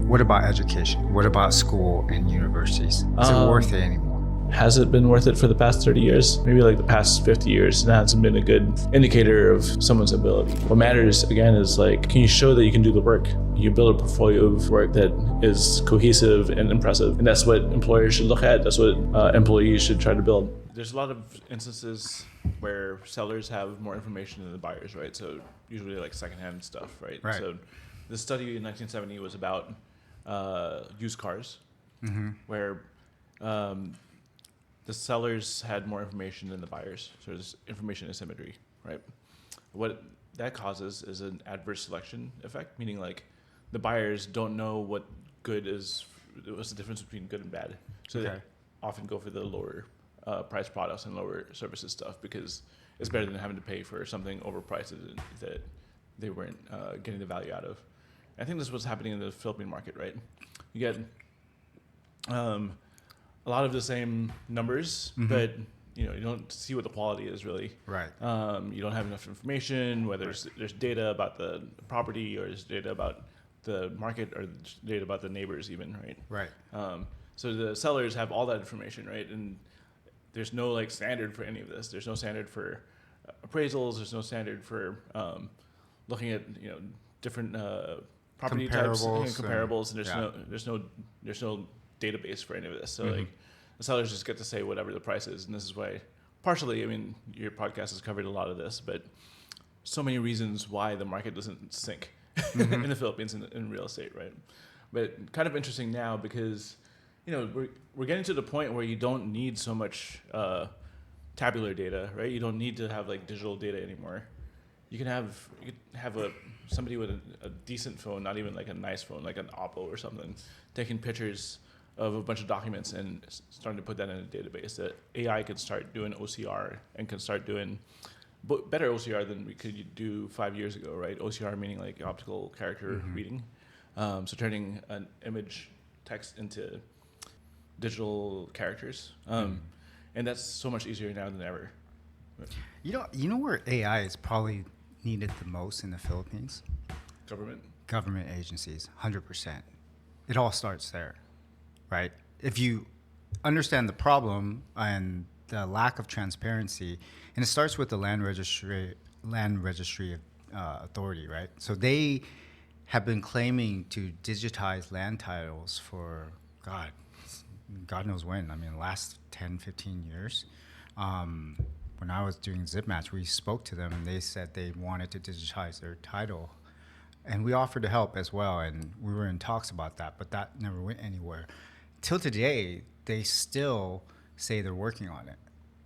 What about education? What about school and universities? Is it worth it anymore? Has it been worth it for the past 30 years? Maybe like the past 50 years, that hasn't been a good indicator of someone's ability. What matters, again, is like, can you show that you can do the work? You build a portfolio of work that is cohesive and impressive. And that's what employers should look at. That's what employees should try to build. There's a lot of instances where sellers have more information than the buyers, right? So usually like secondhand stuff, right? So the study in 1970 was about used cars, where the sellers had more information than the buyers. So there's information asymmetry, right? What that causes is an adverse selection effect, meaning like the buyers don't know what's the difference between good and bad. So they often go for the lower price products and lower services stuff because it's better than having to pay for something overpriced that they weren't getting the value out of. I think this was happening in the Philippine market, right? You get a lot of the same numbers, but you don't see what the quality is really. Right. You don't have enough information, whether there's data about the property or there's data about the market or data about the neighbors even, right? Right. So the sellers have all that information, right? And there's no like standard for any of this. There's no standard for appraisals. There's no standard for looking at different property types and comparables, and there's no database for any of this. So like the sellers just get to say whatever the price is, and this is why partially, I mean, your podcast has covered a lot of this, but so many reasons why the market doesn't sink in the Philippines in real estate, right? But kind of interesting now because we're getting to the point where you don't need so much tabular data, right? You don't need to have like digital data anymore. You can have somebody with a decent phone, not even like a nice phone, like an Oppo or something, taking pictures of a bunch of documents and starting to put that in a database. That AI can start doing OCR and can start doing better OCR than we could do 5 years ago, right? OCR meaning like optical character reading. So turning an image text into digital characters. And that's so much easier now than ever. You know where AI is probably needed the most in the Philippines? Government agencies, 100%. It all starts there, right? If you understand the problem and the lack of transparency, and it starts with the land registry authority, right? So they have been claiming to digitize land titles for God knows when. I mean, last 10, 15 years. When I was doing Zip Match, we spoke to them and they said they wanted to digitize their title. And we offered to help as well, and we were in talks about that, but that never went anywhere. Till today, they still say they're working on it.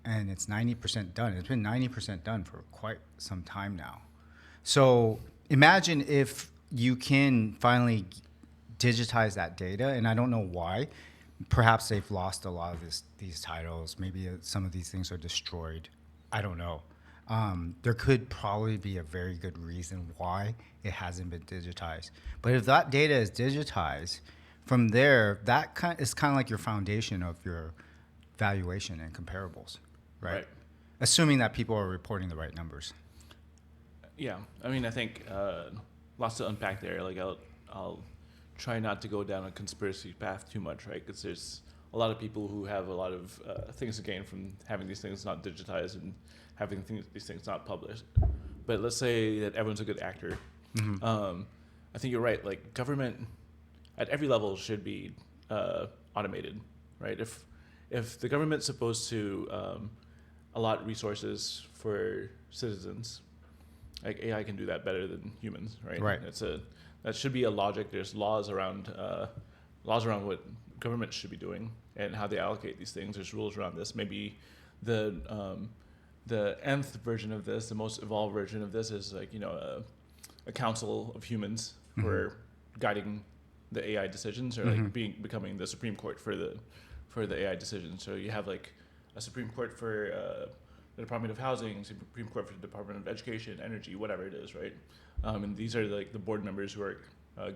And it's 90% done. It's been 90% done for quite some time now. So imagine if you can finally digitize that data, and I don't know why. Perhaps they've lost a lot of these titles. Maybe some of these things are destroyed. I don't know. There could probably be a very good reason why it hasn't been digitized. But if that data is digitized, from there, that is kind of like your foundation of your valuation and comparables, right? Assuming that people are reporting the right numbers. Yeah, I mean, I think lots to unpack there. Like I'll try not to go down a conspiracy path too much, right? Because there's a lot of people who have a lot of things to gain from having these things not digitized and having these things not published. But let's say that everyone's a good actor. I think you're right. Like government at every level should be automated, right? If the government's supposed to allot resources for citizens, like AI can do that better than humans, right? Right. That should be a logic. There's laws around what government should be doing and how they allocate these things. There's rules around this. Maybe the nth version of this, the most evolved version of this, is like a council of humans who are guiding the AI decisions, or like becoming the Supreme Court for the AI decisions. So you have like a Supreme Court for the Department of Housing, Supreme Court for the Department of Education, Energy, whatever it is, right? And these are like the board members who are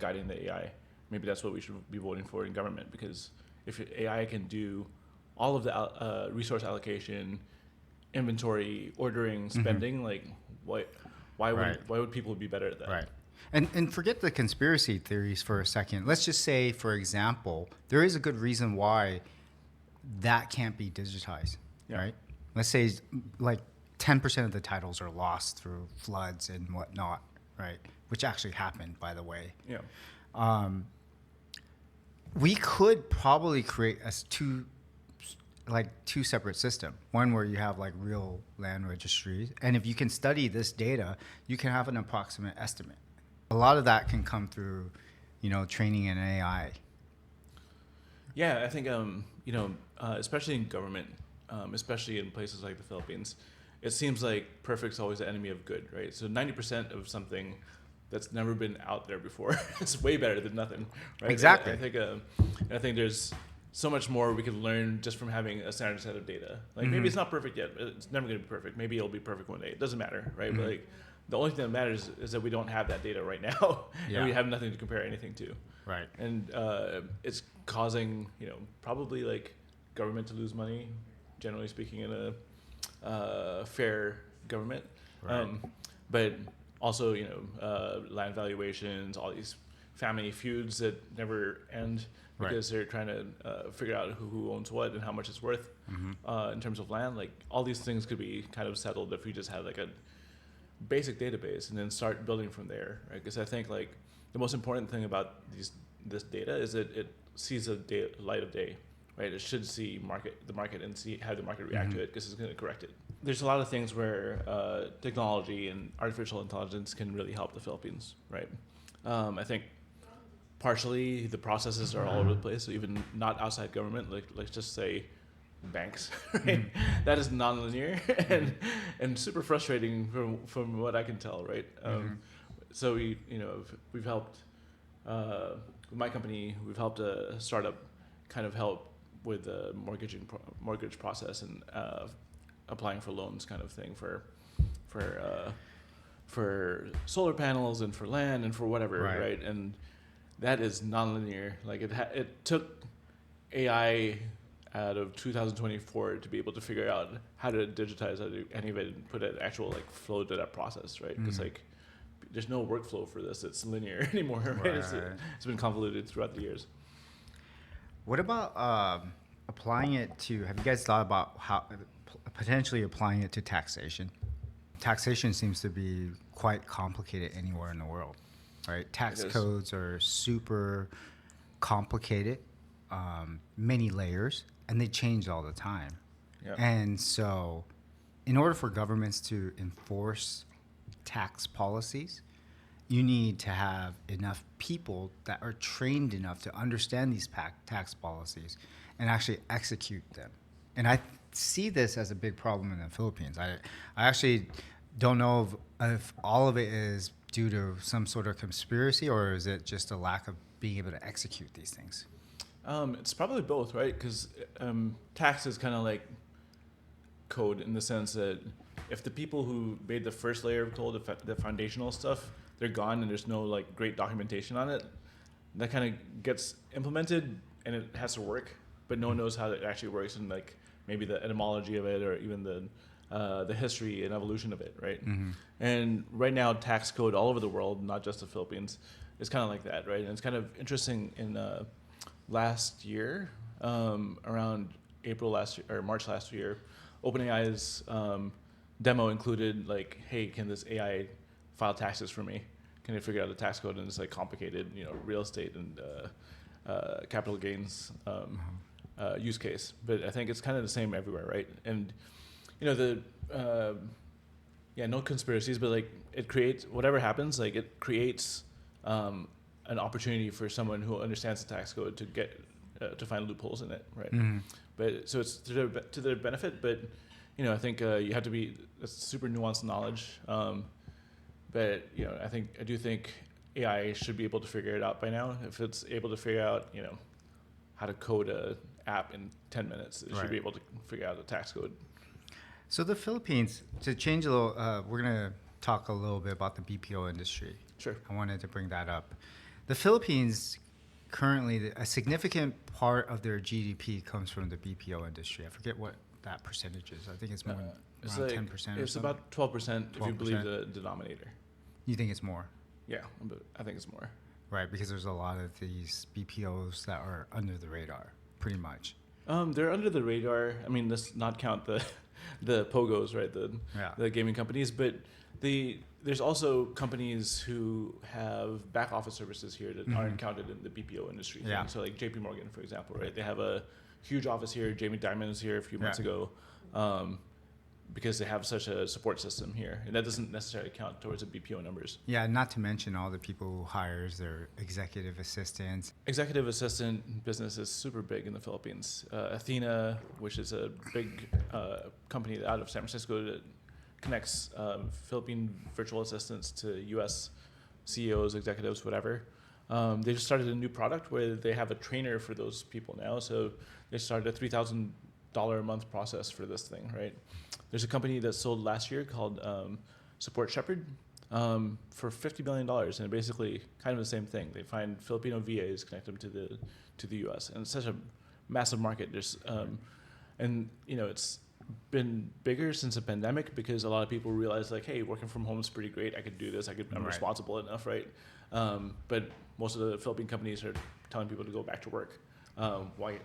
guiding the AI. Maybe that's what we should be voting for in government, because if AI can do all of the resource allocation, inventory, ordering, spending, like why would people be better at that? Right. And forget the conspiracy theories for a second. Let's just say, for example, there is a good reason why that can't be digitized, Yeah. right? Let's say like 10% of the titles are lost through floods and whatnot, right? Which actually happened, by the way. Yeah. We could probably create two separate system. One where you have like real land registries, and if you can study this data, you can have an approximate estimate. A lot of that can come through, training an AI. Yeah, I think especially in government, especially in places like the Philippines, it seems like perfect's always the enemy of good, right? So 90% of something that's never been out there before is way better than nothing, right? Exactly. I think there's so much more we can learn just from having a standard set of data. Like maybe it's not perfect yet. It's never going to be perfect. Maybe it'll be perfect one day. It doesn't matter, right? But like the only thing that matters is that we don't have that data right now, and we have nothing to compare anything to. Right. And it's causing probably like government to lose money, generally speaking, in a fair government. Right. But also land valuations, all these family feuds that never end because they're trying to figure out who owns what and how much it's worth in terms of land. Like all these things could be kind of settled if we just had like a basic database and then start building from there, right? Because I think like the most important thing about this data is that it sees the light of day, right? It should see the market and see how the market react to it because it's going to correct it. There's a lot of things where technology and artificial intelligence can really help the Philippines, right? I think partially the processes are all over the place, so even not outside government, like let's just say banks, right? That is nonlinear and super frustrating from what I can tell, right? So we've helped with my company, we've helped a startup kind of help with the mortgage process and applying for loans kind of thing for solar panels and for land and for whatever, right? And that is nonlinear. Like it took AI out of 2024 to be able to figure out how to digitize it and even put an actual like flow to that process, right? Because like there's no workflow for this. It's linear anymore, right? It's been convoluted throughout the years. What about applying it to? Have you guys thought about how potentially applying it to taxation? Taxation seems to be quite complicated anywhere in the world, right? Tax codes are super complicated, many layers, and they change all the time. Yep. And so, in order for governments to enforce tax policies, you need to have enough people that are trained enough to understand these tax policies and actually execute them. And I see this as a big problem in the Philippines. I actually don't know if all of it is due to some sort of conspiracy, or is it just a lack of being able to execute these things? It's probably both, right? Because tax is kind of like code in the sense that if the people who made the first layer of code, the foundational stuff, they're gone and there's no like great documentation on it, that kind of gets implemented and it has to work, but no one knows how it actually works and like maybe the etymology of it or even the history and evolution of it, right? And right now, tax code all over the world, not just the Philippines, is kind of like that, right? And it's kind of interesting in last year, around March last year, OpenAI's demo included like, hey, can this AI file taxes for me? Can it figure out the tax code? And it's like complicated, real estate and capital gains use case. But I think it's kind of the same everywhere, right? And no conspiracies, but like it creates whatever happens, like it creates an opportunity for someone who understands the tax code to get to find loopholes in it, right? But so it's to their benefit, but I think you have to be super nuanced knowledge. But I do think AI should be able to figure it out by now. If it's able to figure out how to code a app in 10 minutes, it should be able to figure out the tax code. So the Philippines, to change a little, we're going to talk a little bit about the BPO industry. Sure. I wanted to bring that up. The Philippines, currently, a significant part of their GDP comes from the BPO industry. I forget what that percentage is. I think it's more around 10% or It's something. about 12% if you believe the denominator. You think it's more? Yeah, but I think it's more. Right, because there's a lot of these BPOs that are under the radar, pretty much. They're under the radar. I mean, let's not count the the pogos, right? Yeah. The gaming companies, but there's also companies who have back office services here that aren't counted in the BPO industry. Yeah. So like JP Morgan, for example, right? They have a huge office here. Jamie Dimon was here a few months ago. Because they have such a support system here, and that doesn't necessarily count towards the BPO numbers. Yeah, not to mention all the people who hires their executive assistants. Executive assistant business is super big in the Philippines. Athena, which is a big company out of San Francisco that connects Philippine virtual assistants to U.S. CEOs, executives, whatever. They just started a new product where they have a trainer for those people now. So they started a $3,000 a month process for this thing, right? There's a company that sold last year called Support Shepherd for $50 million, and basically kind of the same thing. They find Filipino VAs, connect them to the U.S., and it's such a massive market. There's and you know it's been bigger since the pandemic because a lot of people realize like, hey, working from home is pretty great. I could do this. I'm responsible enough, right? But most of the Philippine companies are telling people to go back to work. Why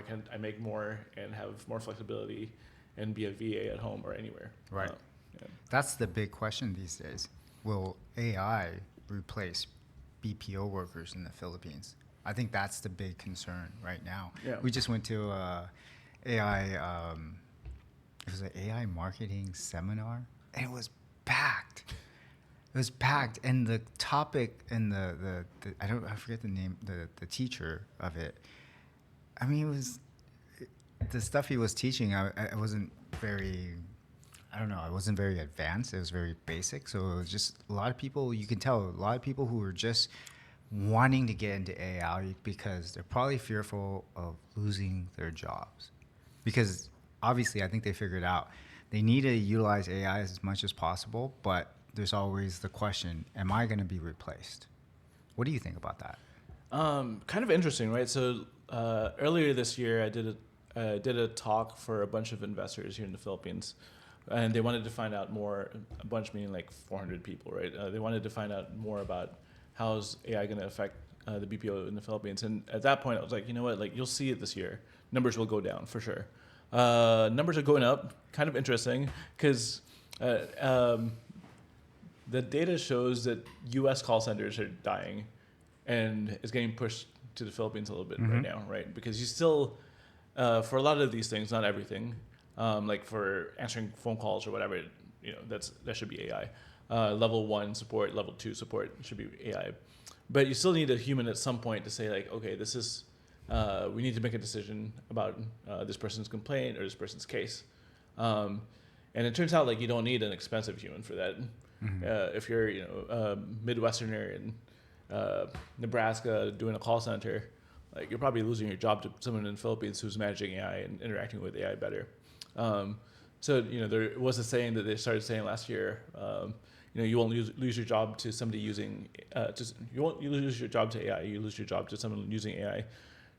can't I make more and have more flexibility and be a VA at home or anywhere? Right. Yeah. That's the big question these days. Will AI replace BPO workers in the Philippines? I think that's the big concern right now. Yeah. We just went to AI, it was an AI marketing seminar, and it was packed. It was packed, and the topic and the I forget the name, the teacher of it. I mean, it was the stuff he was teaching. I wasn't very, I don't know, I wasn't very advanced. It was very basic. So it was just a lot of people, you can tell, a lot of people who were just wanting to get into AI because they're probably fearful of losing their jobs. Because obviously, I think they figured out they need to utilize AI as much as possible, but there's always the question, am I going to be replaced? What do you think about that? Kind of interesting, right? So earlier this year, I did a talk for a bunch of investors here in the Philippines, and they wanted to find out more. A bunch meaning like 400 people, right? They wanted to find out more about how's AI going to affect the BPO in the Philippines. And at that point, I was like, you know what? Like you'll see it this year. Numbers will go down for sure. Numbers are going up. Kind of interesting because the data shows that U.S. call centers are dying, and it's getting pushed to the Philippines a little bit right now, right? Because you still, for a lot of these things, not everything, like for answering phone calls or whatever, you know, that should be AI. Level 1 support, level 2 support should be AI, but you still need a human at some point to say like, okay, this is, we need to make a decision about this person's complaint or this person's case, and it turns out like you don't need an expensive human for that. If you're Midwesterner in Nebraska doing a call center, like you're probably losing your job to someone in the Philippines who's managing AI and interacting with AI better. So there was a saying that they started saying last year. You won't lose your job to somebody using. You won't lose your job to AI. You lose your job to someone using AI.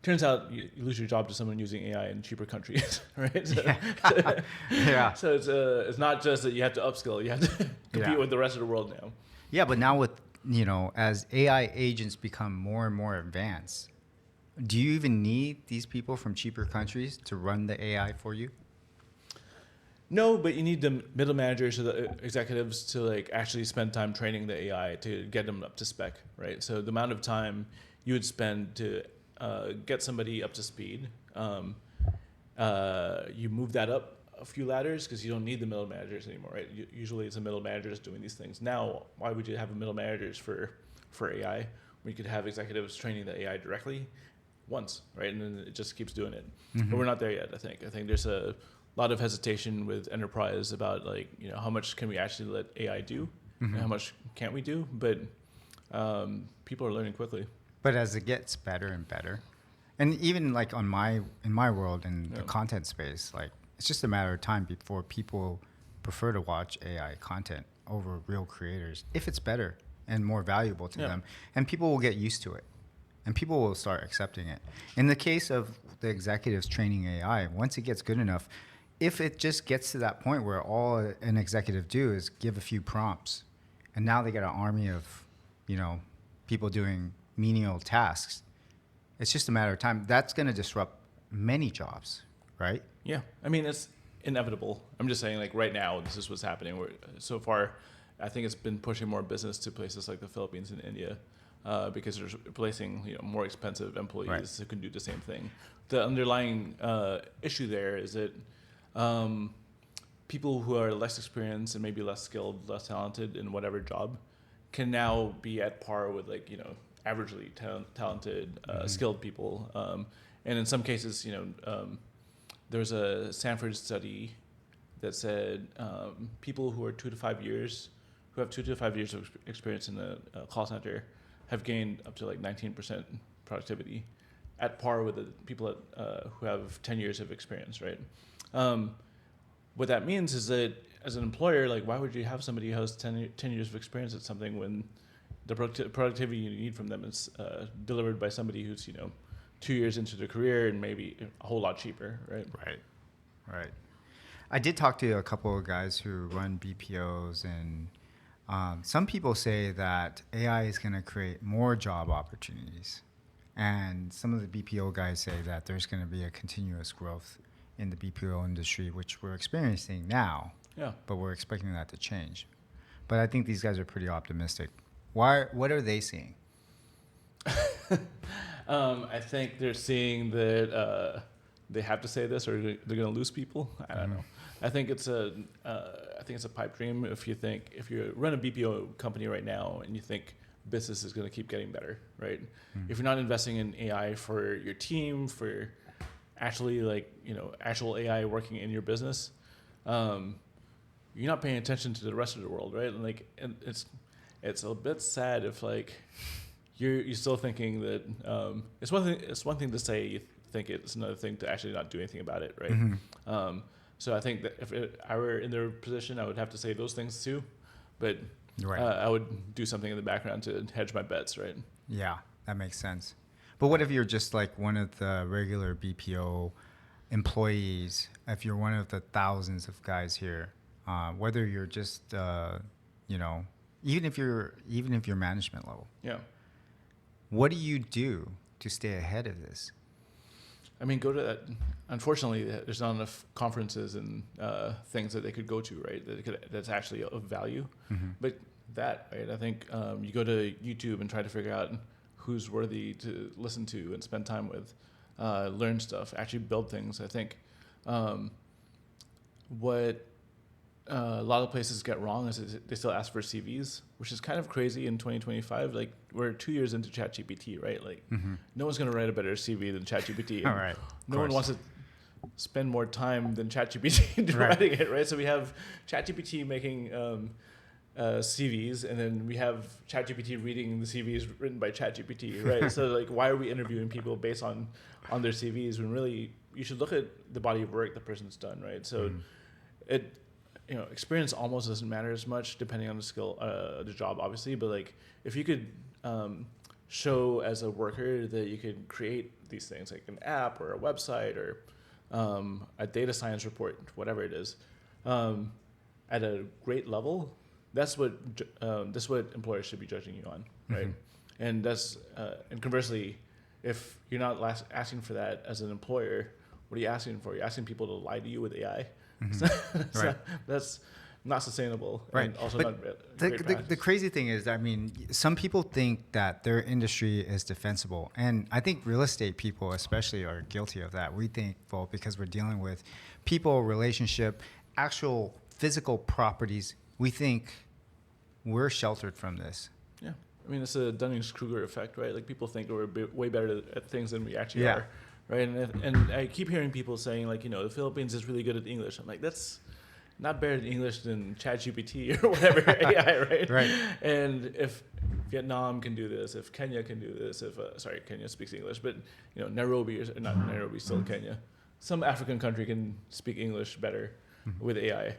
Turns out you lose your job to someone using AI in cheaper countries, right? So, Yeah. So it's not just that you have to upskill; you have to compete with the rest of the world now. Yeah, but now with as AI agents become more and more advanced, do you even need these people from cheaper countries to run the AI for you? No, but you need the middle managers or the executives to like actually spend time training the AI to get them up to spec, right? So the amount of time you would spend to get somebody up to speed, you move that up a few ladders because you don't need the middle managers anymore, right? Usually it's a middle managers doing these things. Now, why would you have a middle managers for AI when you could have executives training the AI directly once, right? And then it just keeps doing it. But we're not there yet, I think. I think there's a lot of hesitation with enterprise about like, how much can we actually let AI do and how much can't we do? But people are learning quickly. But as it gets better and better, and even like in my world in the content space, like it's just a matter of time before people prefer to watch AI content over real creators if it's better and more valuable to them, and people will get used to it. And people will start accepting it. In the case of the executives training AI, once it gets good enough, if it just gets to that point where all an executive do is give a few prompts, and now they get an army of people doing menial tasks, it's just a matter of time. That's going to disrupt many jobs, right? Yeah, I mean it's inevitable. I'm just saying, like right now, this is what's happening. So far, I think it's been pushing more business to places like the Philippines and India because they're replacing more expensive employees Right. who can do the same thing. The underlying issue there is that people who are less experienced and maybe less skilled, less talented in whatever job, can now be at par with averagely talented, skilled people. And in some cases, there's a Stanford study that said people who are 2 to 5 years, who have 2 to 5 years of experience in a call center, have gained up to like 19% productivity, at par with the people who have 10 years of experience, right? What that means is that as an employer, like why would you have somebody who has 10 years of experience at something when the productivity you need from them is delivered by somebody who's 2 years into their career and maybe a whole lot cheaper, right? Right. I did talk to a couple of guys who run BPOs, and some people say that AI is going to create more job opportunities. And some of the BPO guys say that there's going to be a continuous growth in the BPO industry, which we're experiencing now. Yeah. But we're expecting that to change. But I think these guys are pretty optimistic. What are they seeing? I think they're seeing that they have to say this or they're going to lose people. I don't know. I think it's a pipe dream if you run a BPO company right now and you think business is going to keep getting better, right? If you're not investing in AI for your team, for actually actual AI working in your business, you're not paying attention to the rest of the world, right? And it's a bit sad if you're still thinking that it's one thing to say you think it, it's another thing to actually not do anything about it, right? So I think that if I were in their position, I would have to say those things too, but I would do something in the background to hedge my bets, right? Yeah, that makes sense. But what if you're just like one of the regular BPO employees? If you're one of the thousands of guys here, whether you're just even if you're management level, Yeah. what do you do to stay ahead of this? I mean, go to that. Unfortunately, there's not enough conferences and things that they could go to, right? That's actually of value. But right? I think you go to YouTube and try to figure out who's worthy to listen to and spend time with, learn stuff, actually build things. I think what a lot of places get wrong is they still ask for CVs, which is kind of crazy in 2025. Like we're 2 years into ChatGPT, right? Like no one's going to write a better CV than ChatGPT. All right. No one wants to spend more time than ChatGPT writing it, right? So we have ChatGPT making CVs, and then we have ChatGPT reading the CVs written by ChatGPT, right? So why are we interviewing people based on their CVs when really you should look at the body of work the person's done, right? So experience almost doesn't matter as much depending on the skill, the job, obviously. But if you could show as a worker that you could create these things like an app or a website or a data science report, whatever it is, at a great level, that's what employers should be judging you on, right? And and conversely, if you're not asking for that as an employer, what are you asking for? You're asking people to lie to you with AI. That's not sustainable, right? And also but not the crazy thing is, I mean, some people think that their industry is defensible, and I think real estate people especially are guilty of that. We think, well, because we're dealing with people, relationship, actual physical properties, we think we're sheltered from this. Yeah, I mean, it's a Dunning-Kruger effect, right? Like people think we're way better at things than we actually are. Right, and I keep hearing people saying the Philippines is really good at English. I'm like, that's not better at English than ChatGPT or whatever AI, right? Right. And if Vietnam can do this, if Kenya can do this, if Kenya speaks English, but Nairobi is not Nairobi, still Kenya. Some African country can speak English better with AI.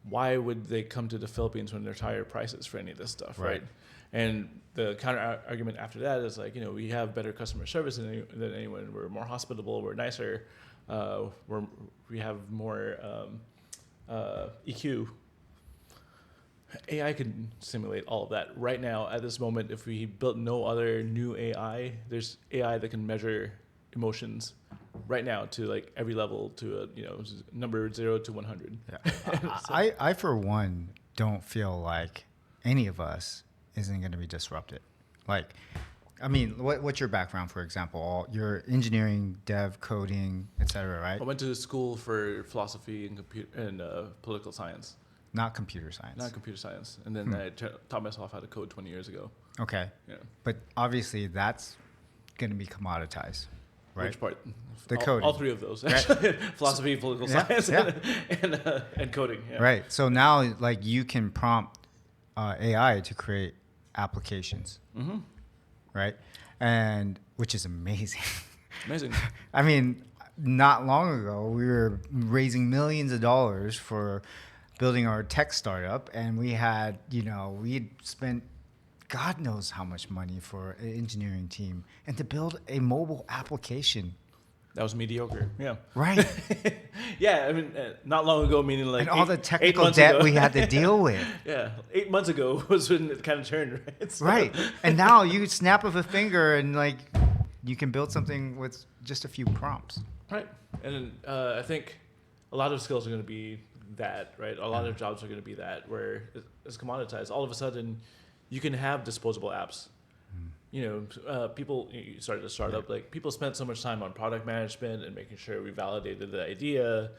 Why would they come to the Philippines when there's higher prices for any of this stuff, right? And the counter argument after that is we have better customer service than anyone. We're more hospitable. We're nicer. We have more EQ. AI can simulate all of that right now. At this moment, if we built no other new AI, there's AI that can measure emotions right now to like every level to a number 0 to 100. Yeah. I for one don't feel like any of us isn't going to be disrupted. Like, I mean, what's your background, for example? Your engineering, dev, coding, etc., right? I went to school for philosophy and political science. Not computer science. Not computer science. And then I taught myself how to code 20 years ago. Okay. Yeah. But obviously that's going to be commoditized, right? Which part? The coding. All three of those, actually. Right. Philosophy, political science, and coding. Yeah. Right. So now, like, you can prompt AI to create applications, right? And which is amazing. Amazing. I mean, not long ago, we were raising millions of dollars for building our tech startup, and we had, we'd spent God knows how much money for an engineering team, and to build a mobile application. That was mediocre. Yeah. Right. Yeah. I mean, not long ago, meaning like and all the technical debt we had to deal with. Yeah. 8 months ago was when it kind of turned, right? So. Right. And now you snap of a finger and like you can build something with just a few prompts. Right. And I think a lot of skills are going to be that, right? A lot of jobs are going to be that, where it's commoditized. All of a sudden, you can have disposable apps. People, you started a startup, like people spent so much time on product management and making sure we validated the idea.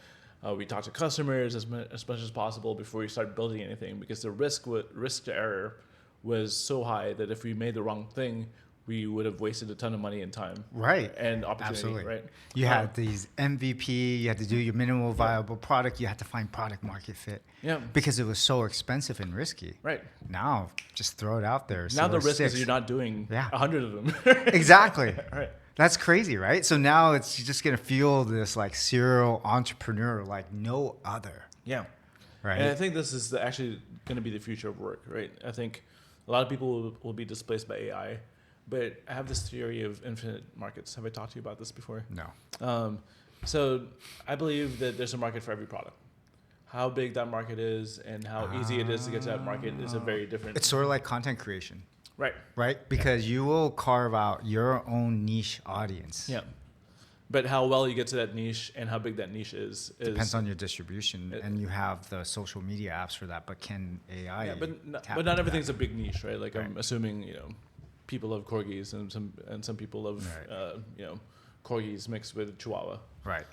We talked to customers as much as possible before we start building anything, because the risk to error was so high that if we made the wrong thing, we would have wasted a ton of money and time. Right. And opportunity. Absolutely. Right. You had these MVP, you had to do your minimal viable product, you had to find product market fit. Yeah. Because it was so expensive and risky. Right. Now, just throw it out there. Now the risk 6. is you're not doing 100 of them. Exactly. Right. That's crazy, right? So now it's just going to fuel this like serial entrepreneur like no other. Yeah. Right. And I think this is actually going to be the future of work, right? I think a lot of people will be displaced by AI. But I have this theory of infinite markets. Have I talked to you about this before? No. So I believe that there's a market for every product. How big that market is and how easy it is to get to that market is a very different... It's sort of like content creation. Right. Right? Because you will carve out your own niche audience. Yeah. But how well you get to that niche and how big that niche is depends on your distribution, and you have the social media apps for that. But can AI? Yeah, but not everything's a big niche, right? Like I'm assuming people love corgis and some people love corgis mixed with Chihuahua. Right.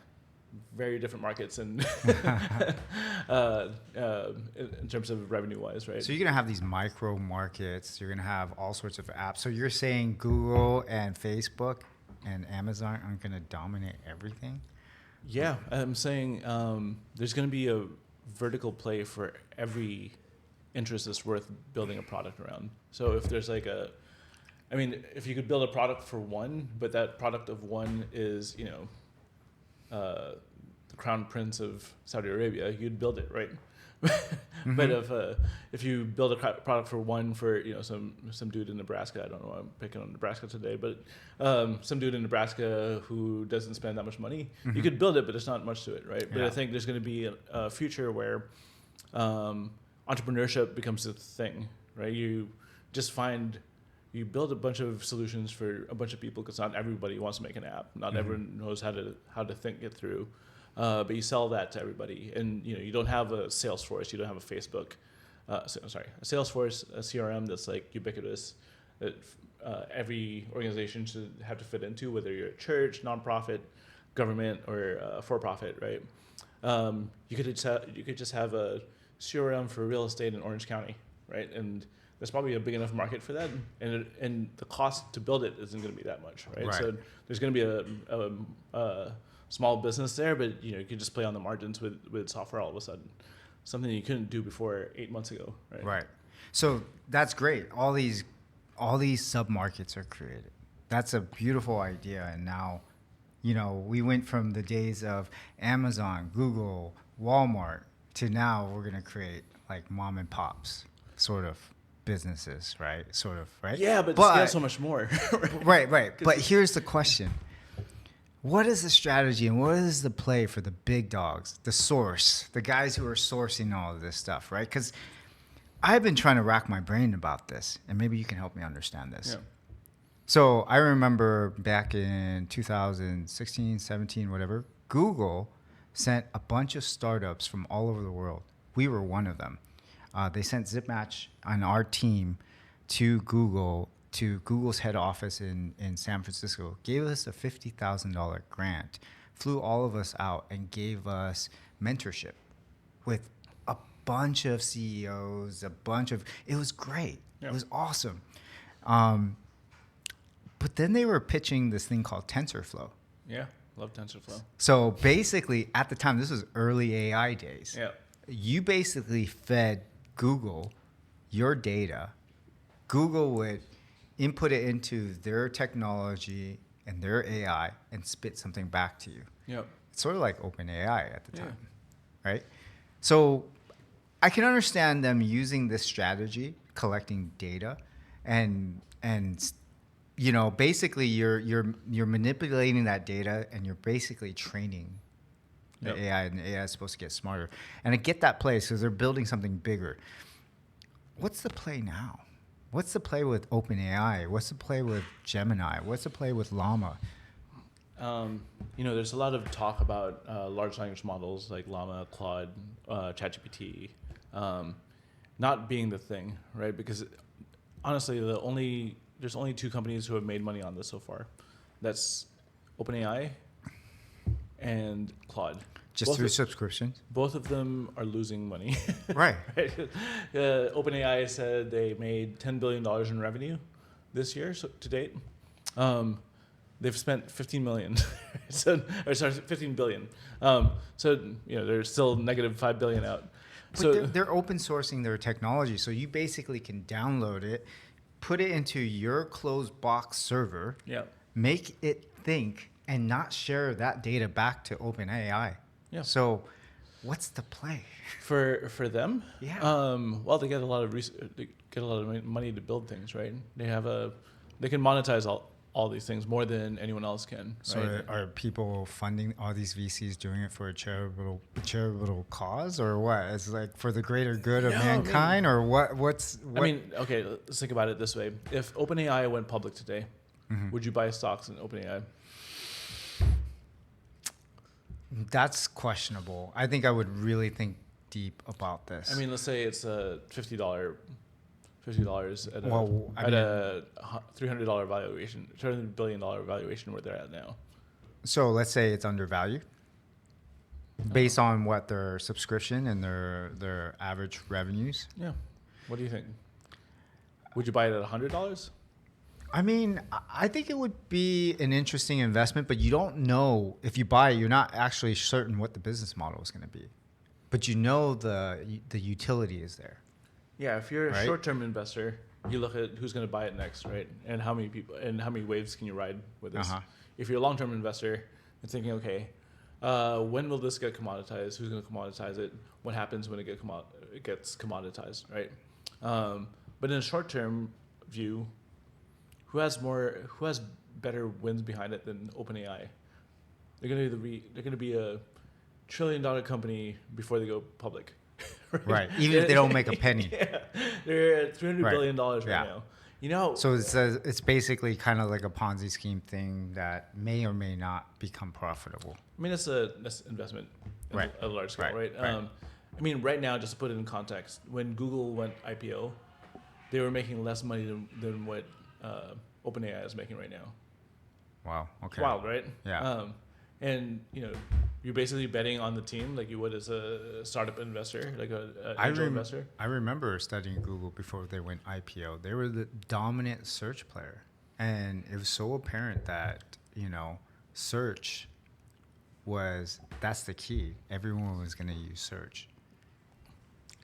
Very different markets and in terms of revenue wise, right? So you're gonna have these micro markets. You're gonna have all sorts of apps. So you're saying Google and Facebook and Amazon aren't gonna dominate everything? Yeah, I'm saying there's gonna be a vertical play for every interest that's worth building a product around. So if there's like if you could build a product for one, but that product of one is, the Crown Prince of Saudi Arabia, you'd build it, right? But if you build a product for one for some dude in Nebraska, I don't know why I'm picking on Nebraska today, but some dude in Nebraska who doesn't spend that much money, you could build it, but there's not much to it, right? But I think there's going to be a future where entrepreneurship becomes a thing, right? You build a bunch of solutions for a bunch of people, because not everybody wants to make an app. Not everyone knows how to think it through. But you sell that to everybody, and you don't have a Salesforce, you don't have a Facebook, a Salesforce, a CRM that's like ubiquitous, that every organization should have to fit into, whether you're a church, nonprofit, government, or for-profit, right? You could just have a CRM for real estate in Orange County, right? And there's probably a big enough market for that, and the cost to build it isn't going to be that much, right? So there's going to be a small business there, but you could just play on the margins with software all of a sudden, something you couldn't do before 8 months ago, right? Right. So that's great. All these sub-markets are created. That's a beautiful idea. And now, we went from the days of Amazon, Google, Walmart to now we're going to create like mom and pops sort of businesses, right? Sort of, right? Yeah, but scale so much more. Right. But here's the question. What is the strategy and what is the play for the big dogs, the source, the guys who are sourcing all of this stuff, right? Because I've been trying to rack my brain about this, and maybe you can help me understand this. Yeah. So I remember back in 2016, 17, whatever, Google sent a bunch of startups from all over the world. We were one of them. They sent ZipMatch on our team to Google's head office in San Francisco, gave us a $50,000 grant, flew all of us out, and gave us mentorship with a bunch of CEOs, it was great. Yeah. It was awesome. But then they were pitching this thing called TensorFlow. Yeah. Love TensorFlow. So basically, at the time, this was early AI days. Yeah. You basically fed Google your data. Google would input it into their technology and their AI and spit something back to you. Yeah. It's sort of like OpenAI at the Yeah. time, right? So I can understand them using this strategy, collecting data, and you know, basically you're manipulating that data and you're basically training the Yep. AI, and the AI is supposed to get smarter. And I get that play because they're building something bigger. What's the play now? What's the play with OpenAI? What's the play with Gemini? What's the play with Llama? You know, there's a lot of talk about large language models like Llama, Claude, ChatGPT, not being the thing, right? Because honestly, there's only two companies who have made money on this so far. That's OpenAI and Claude. Just through subscriptions? Both of them are losing money. Right. Right? OpenAI said they made $10 billion in revenue this year to date. They've spent 15 million. So, or sorry, 15 billion. So, you know, they're still negative 5 billion out. But So they're open sourcing their technology, so you basically can download it, put it into your closed box server, yeah. make it think, and not share that data back to OpenAI. Yeah. So, what's the play? For them, Yeah. Well, they get a lot of money to build things, right? They can monetize all these things more than anyone else can. So, right? are people funding all these VCs doing it for a charitable cause, or what? It's like for the greater good of mankind, or what? I mean, okay, let's think about it this way: if OpenAI went public today, would you buy stocks in OpenAI? That's questionable. I think I would really think deep about this. I mean, let's say it's a $50 at Well, a $300 valuation, $300 billion valuation where they're at now. So let's say it's undervalued based on what their subscription and their average revenues. Yeah. What do you think? Would you buy it at $100? I mean, I think it would be an interesting investment, but you don't know if you buy it, you're not actually certain what the business model is going to be. But you know the utility is there. Yeah, if you're a Right? short-term investor, you look at who's going to buy it next, right? And how many people and how many waves can you ride with this? Uh-huh. If you're a long-term investor, you're thinking, okay, when will this get commoditized? Who's going to commoditize it? What happens when it gets commoditized, right? But in a short-term view, who has better wins behind it than OpenAI? They're going to be a $1 trillion company before they go public. Right. Even if they don't make a penny. Yeah, they're at $300 billion right Yeah. now. You know, So it's basically kind of like a Ponzi scheme thing that may or may not become profitable. I mean, that's investment at Right. a large scale, right? Right. I mean, right now, just to put it in context, when Google went IPO, they were making less money than what OpenAI is making right now. Wow. Okay. It's wild, right? Yeah. And you know, you're basically betting on the team like you would as a startup investor, like an angel investor. I remember studying Google before they went IPO. They were the dominant search player. And it was so apparent that, you know, search that's the key. Everyone was going to use search.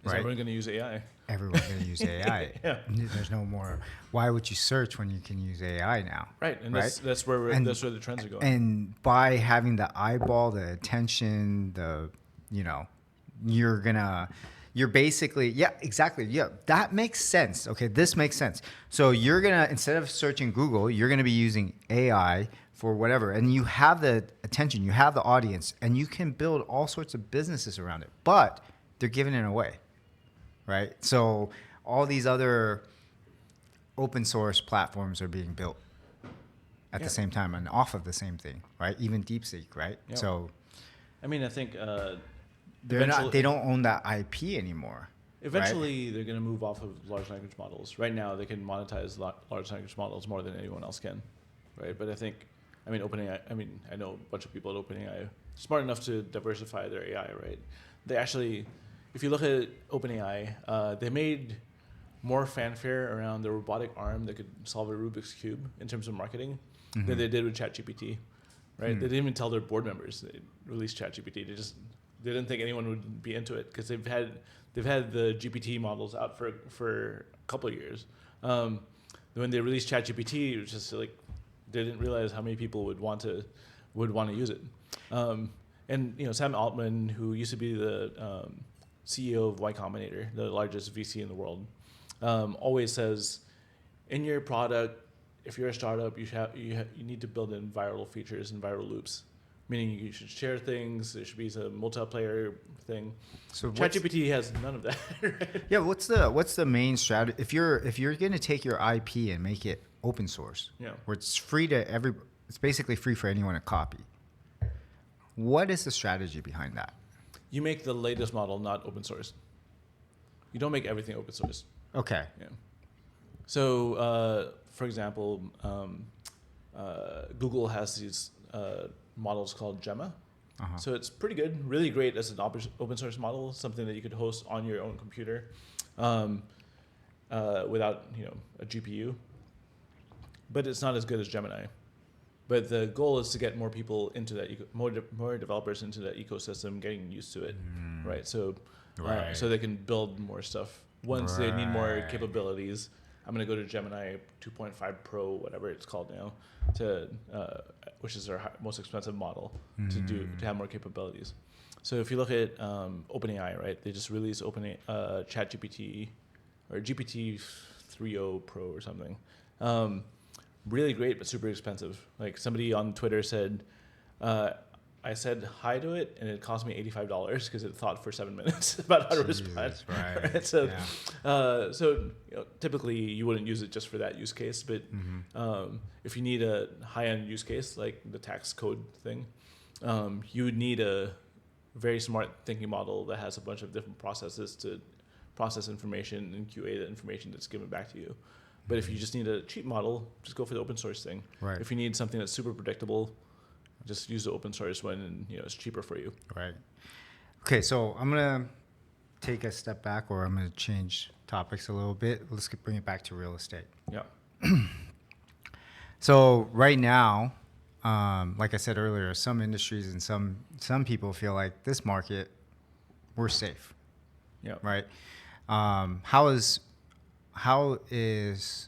Is everyone going to use AI? Everyone's going to use AI. Yeah. There's no more. Why would you search when you can use AI now? Right, and Right? that's where the trends are going. And by having the eyeball, the attention, you're basically, yeah, exactly. Yeah, that makes sense. Okay, this makes sense. So you're going to, instead of searching Google, you're going to be using AI for whatever. And you have the attention, you have the audience, and you can build all sorts of businesses around it. But they're giving it away. Right. So all these other open source platforms are being built at the same time and off of the same thing, right? Even DeepSeek, right? Yeah. So I mean, I think they don't own that IP anymore. Eventually, they're going to move off of large language models. Right now, they can monetize large language models more than anyone else can, right? But I mean, OpenAI. I mean, I know a bunch of people at OpenAI are smart enough to diversify their AI, right? They actually, if you look at OpenAI, they made more fanfare around the robotic arm that could solve a Rubik's Cube in terms of marketing than they did with ChatGPT, right? They didn't even tell their board members they released ChatGPT. They didn't think anyone would be into it because they've had the GPT models out for a couple of years. When they released ChatGPT, it was just like they didn't realize how many people would want to use it. And Sam Altman, who used to be the CEO of Y Combinator, the largest VC in the world, always says, in your product, if you're a startup, you need to build in viral features and viral loops, meaning you should share things. There should be a multiplayer thing. So ChatGPT has none of that. Right? Yeah, what's the main strategy? If you're going to take your IP and make it open source, where it's free to it's basically free for anyone to copy. What is the strategy behind that? You make the latest model not open source. You don't make everything open source. Okay. Yeah. So, for example, Google has these models called Gemma. So it's pretty good, really great as an open source model, something that you could host on your own computer without a GPU. But it's not as good as Gemini. But the goal is to get more people into that, more developers into that ecosystem, getting used to it, right? So, so they can build more stuff. Once they need more capabilities, I'm going to go to Gemini 2.5 Pro, whatever it's called now, which is their most expensive model to have more capabilities. So if you look at OpenAI, right, they just released ChatGPT or GPT 3.0 Pro or something. Really great, but super expensive. Like somebody on Twitter said, I said hi to it, and it cost me $85 because it thought for 7 minutes about how to respond. Right. So, so typically you wouldn't use it just for that use case, but if you need a high-end use case like the tax code thing, you would need a very smart thinking model that has a bunch of different processes to process information and QA the information that's given back to you. But if you just need a cheap model, just go for the open source thing. Right. If you need something that's super predictable, just use the open source when it's cheaper for you. Right. Okay, so I'm gonna take a step back, or I'm gonna change topics a little bit. Let's bring it back to real estate. Yeah. So right now, like I said earlier, some industries and some people feel like this market, we're safe. Yeah. Right. How is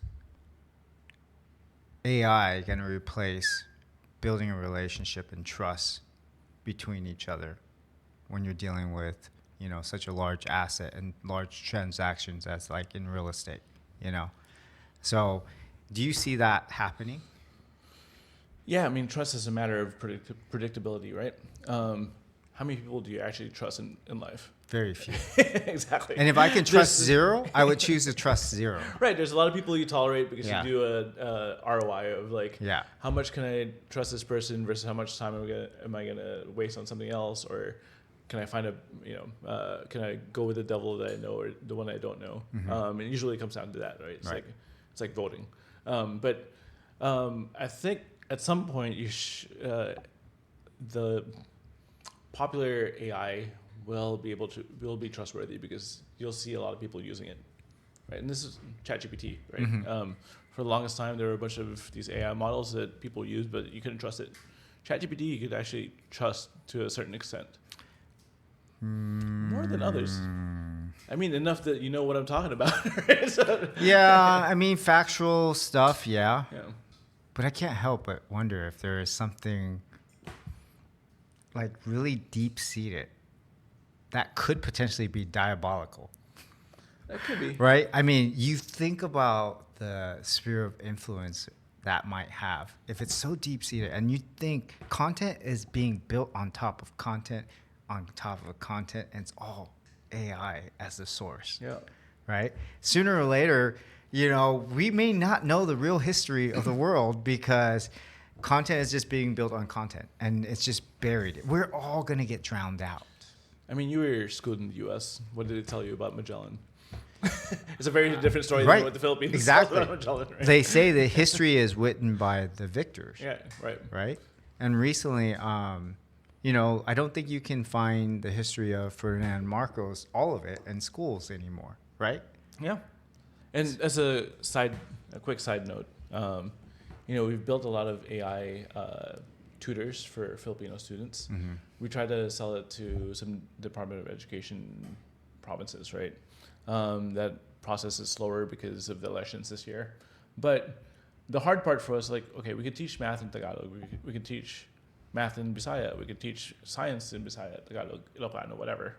AI going to replace building a relationship and trust between each other when you're dealing with, such a large asset and large transactions as like in real estate, So do you see that happening? Yeah, I mean, trust is a matter of predictability, right? How many people do you actually trust in life? Very few. Exactly. And if I can trust zero, I would choose to trust zero. Right. There's a lot of people you tolerate because you do a ROI of like, how much can I trust this person versus how much time am I gonna waste on something else, or can I find can I go with the devil that I know or the one I don't know? And usually it comes down to that, right? It's like voting. But I think at some point the popular AI will be trustworthy because you'll see a lot of people using it, right? And this is ChatGPT, right? For the longest time, there were a bunch of these AI models that people used, but you couldn't trust it. ChatGPT, you could actually trust to a certain extent, more than others. I mean, enough that you know what I'm talking about. Right? So, I mean, factual stuff, yeah. But I can't help but wonder if there is something like really deep-seated that could potentially be diabolical. That could be. Right? I mean, you think about the sphere of influence that might have. If it's so deep-seated and you think content is being built on top of content, on top of content, and it's all AI as the source. Yeah. right? Sooner or later, we may not know the real history of the world because content is just being built on content and it's just buried. We're all going to get drowned out. I mean, you were schooled in the U.S. What did it tell you about Magellan? It's a very different story Right. than what the Philippines Exactly. tells about Magellan. Right? They say that history is written by the victors. Yeah, right. Right? And recently, I don't think you can find the history of Ferdinand Marcos, all of it, in schools anymore, right? Yeah. And as a quick side note, we've built a lot of AI tutors for Filipino students. Mm-hmm. We try to sell it to some Department of Education provinces, right? That process is slower because of the elections this year. But the hard part for us, okay, we could teach math in Tagalog. We could teach math in Bisaya. We could teach science in Bisaya, Tagalog, Ilocano, whatever.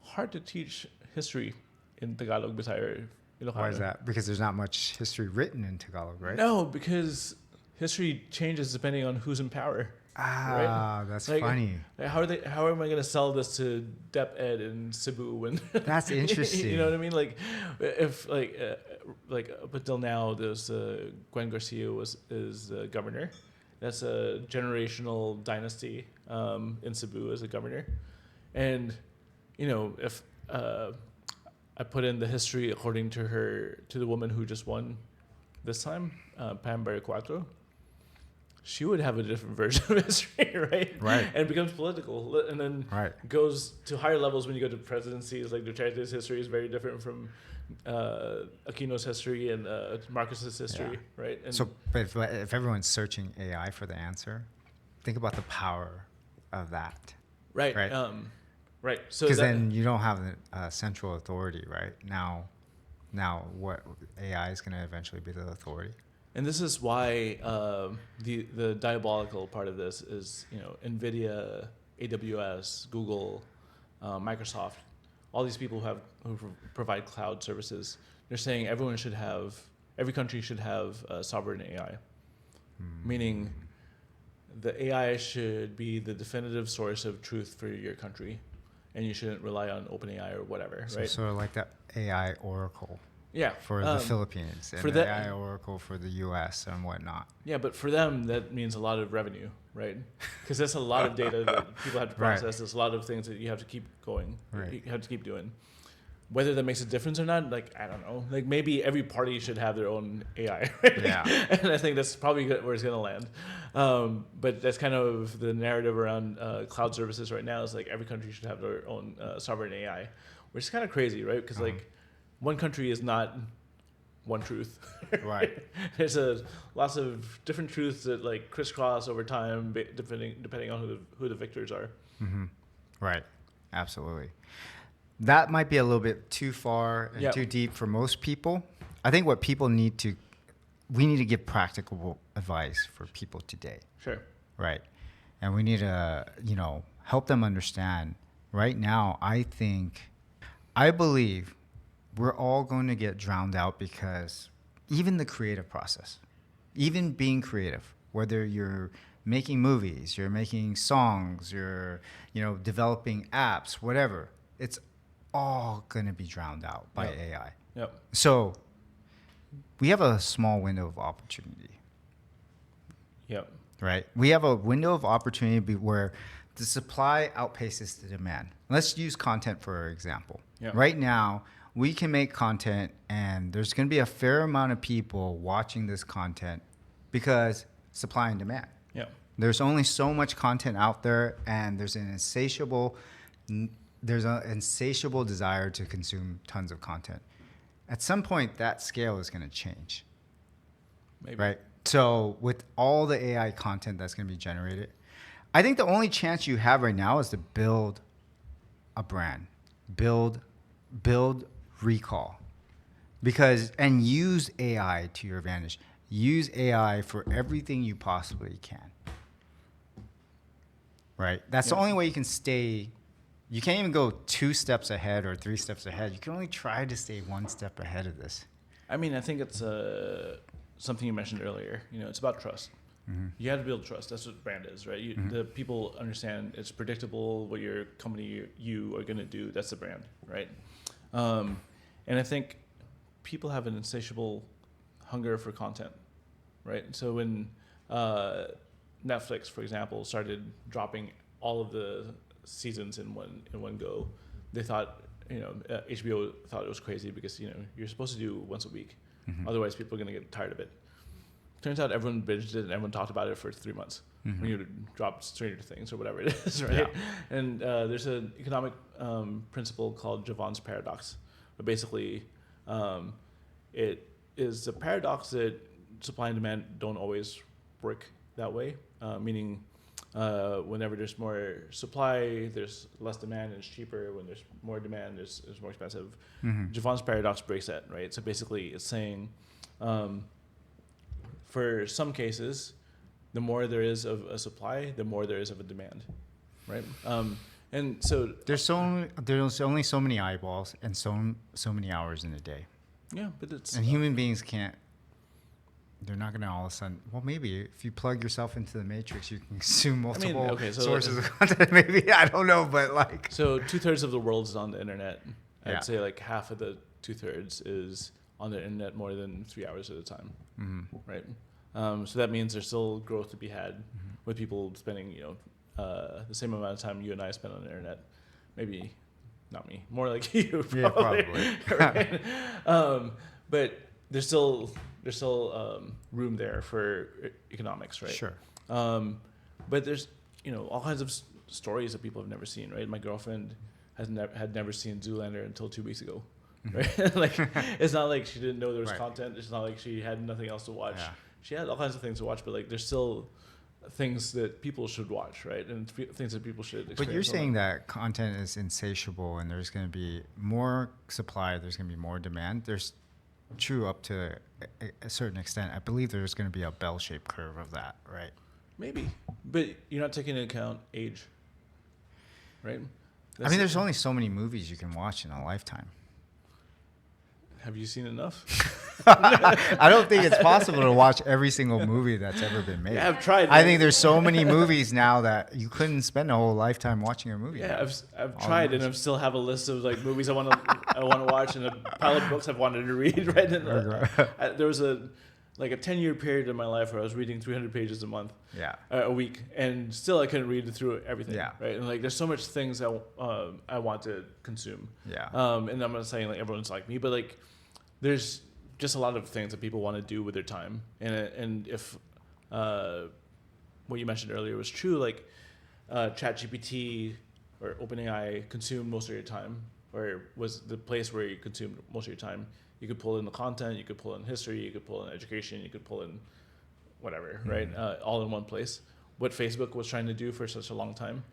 Hard to teach history in Tagalog, Bisaya, Ilocano. Why is that? Because there's not much history written in Tagalog, right? No, because history changes depending on who's in power. Right? That's funny. How am I going to sell this to Dep Ed in Cebu when That's interesting. You know what I mean? If up until now, there's Gwen Garcia is the governor. That's a generational dynasty in Cebu as a governor, and if I put in the history according to the woman who just won this time, Pam Barracuatro, she would have a different version of history, right? Right. And it becomes political, and then goes to higher levels when you go to presidencies. Like Duterte's history is very different from Aquino's history and Marcos's history, right? And but if everyone's searching AI for the answer, think about the power of that. Right. Right. Right. So because then you don't have a central authority, right? Now what AI is going to eventually be the authority. And this is why the diabolical part of this is, NVIDIA, AWS, Google, Microsoft, all these people who provide cloud services. They're saying every country should have sovereign AI, meaning the AI should be the definitive source of truth for your country, and you shouldn't rely on OpenAI or whatever, So right? sort of like that AI Oracle. Yeah, for the Philippines and the AI Oracle for the U.S. and whatnot. Yeah, but for them, that means a lot of revenue, right? Because that's a lot of data that people have to process. Right. There's a lot of things that you have to keep going. Right. You have to keep doing. Whether that makes a difference or not, I don't know. Maybe every party should have their own AI. Right? Yeah. And I think that's probably where it's going to land. But that's kind of the narrative around cloud services right now is every country should have their own sovereign AI, which is kind of crazy, right? Because one country is not one truth. Right. There's lots of different truths that crisscross over time, depending on who the victors are. Mm-hmm. Right. Absolutely. That might be a little bit too far and too deep for most people. I think what people we need to give practical advice for people today. Sure. Right. And we need to, help them understand. Right now, I believe we're all going to get drowned out because even the creative process, even being creative, whether you're making movies, you're making songs, you're, developing apps, whatever, it's all going to be drowned out by AI. Yep. So we have a small window of opportunity. Yep. Right? We have a window of opportunity where the supply outpaces the demand. Let's use content for example. Yep. Right now, we can make content and there's going to be a fair amount of people watching this content because supply and demand. Yep. There's only so much content out there and there's an insatiable desire to consume tons of content. At some point, that scale is going to change. Maybe. Right? So with all the AI content that's going to be generated, I think the only chance you have right now is to build a brand, build recall, and use AI to your advantage. Use AI for everything you possibly can. Right? That's the only way you can stay. You can't even go 2 steps ahead or 3 steps ahead. You can only try to stay 1 step ahead of this. I mean, I think it's something you mentioned earlier. It's about trust. Mm-hmm. You have to build trust. That's what brand is, right? The people understand it's predictable what your company, you are going to do. That's the brand, right? And I think people have an insatiable hunger for content, right? So when Netflix, for example, started dropping all of the seasons in one go, they thought, HBO thought it was crazy because you're supposed to do once a week, otherwise people are going to get tired of it. Turns out everyone binged it and everyone talked about it for 3 months when you dropped Stranger Things or whatever it is, right? Yeah. And there's an economic principle called Javon's paradox, but basically it is a paradox that supply and demand don't always work that way, meaning whenever there's more supply, there's less demand and it's cheaper. When there's more demand, it's more expensive. Javon's paradox breaks that, right? So basically it's saying for some cases, the more there is of a supply, the more there is of a demand, right? And so there's only so many eyeballs and so many hours in a day. Yeah, but it's and human beings can't. They're not going to all of a sudden. Well, maybe if you plug yourself into the matrix, you can consume multiple sources of content. Maybe I don't know, but like. So 2/3 of the world is on the internet. I'd say like half of the 2/3 is on the internet more than 3 hours at a time, right? So that means there's still growth to be had with people spending, the same amount of time you and I spend on the internet. Maybe not me, more like you, probably. Yeah, probably. Right? But there's still room there for economics, right? Sure. But there's all kinds of stories that people have never seen, right? My girlfriend had never seen Zoolander until 2 weeks ago, right? Like it's not like she didn't know there was content. It's not like she had nothing else to watch. Yeah. She had all kinds of things to watch, but like there's still things that people should watch, right? And things that people should experience. But you're saying that content is insatiable and there's going to be more supply, there's going to be more demand. There's true up to a certain extent. I believe there's going to be a bell-shaped curve of that, right? Maybe, but you're not taking into account age, right? There's only so many movies you can watch in a lifetime. Have you seen enough? I don't think it's possible to watch every single movie that's ever been made. Yeah, I've tried. I think there's so many movies now that you couldn't spend a whole lifetime watching a movie. Yeah, I've tried, and I still have a list of like movies I want to watch, and a pile of books I've wanted to read. Right, and, there was a 10-year period in my life where I was reading 300 pages a month, a week, and still I couldn't read through everything. Yeah. Right, and like there's so much things I want to consume. Yeah. And I'm not saying like everyone's like me, but like there's just a lot of things that people want to do with their time, and if what you mentioned earlier was true, like ChatGPT or OpenAI consumed most of your time, or was the place where you consumed most of your time. You could pull in the content, you could pull in history, you could pull in education, you could pull in whatever, right? All in one place. What Facebook was trying to do for such a long time,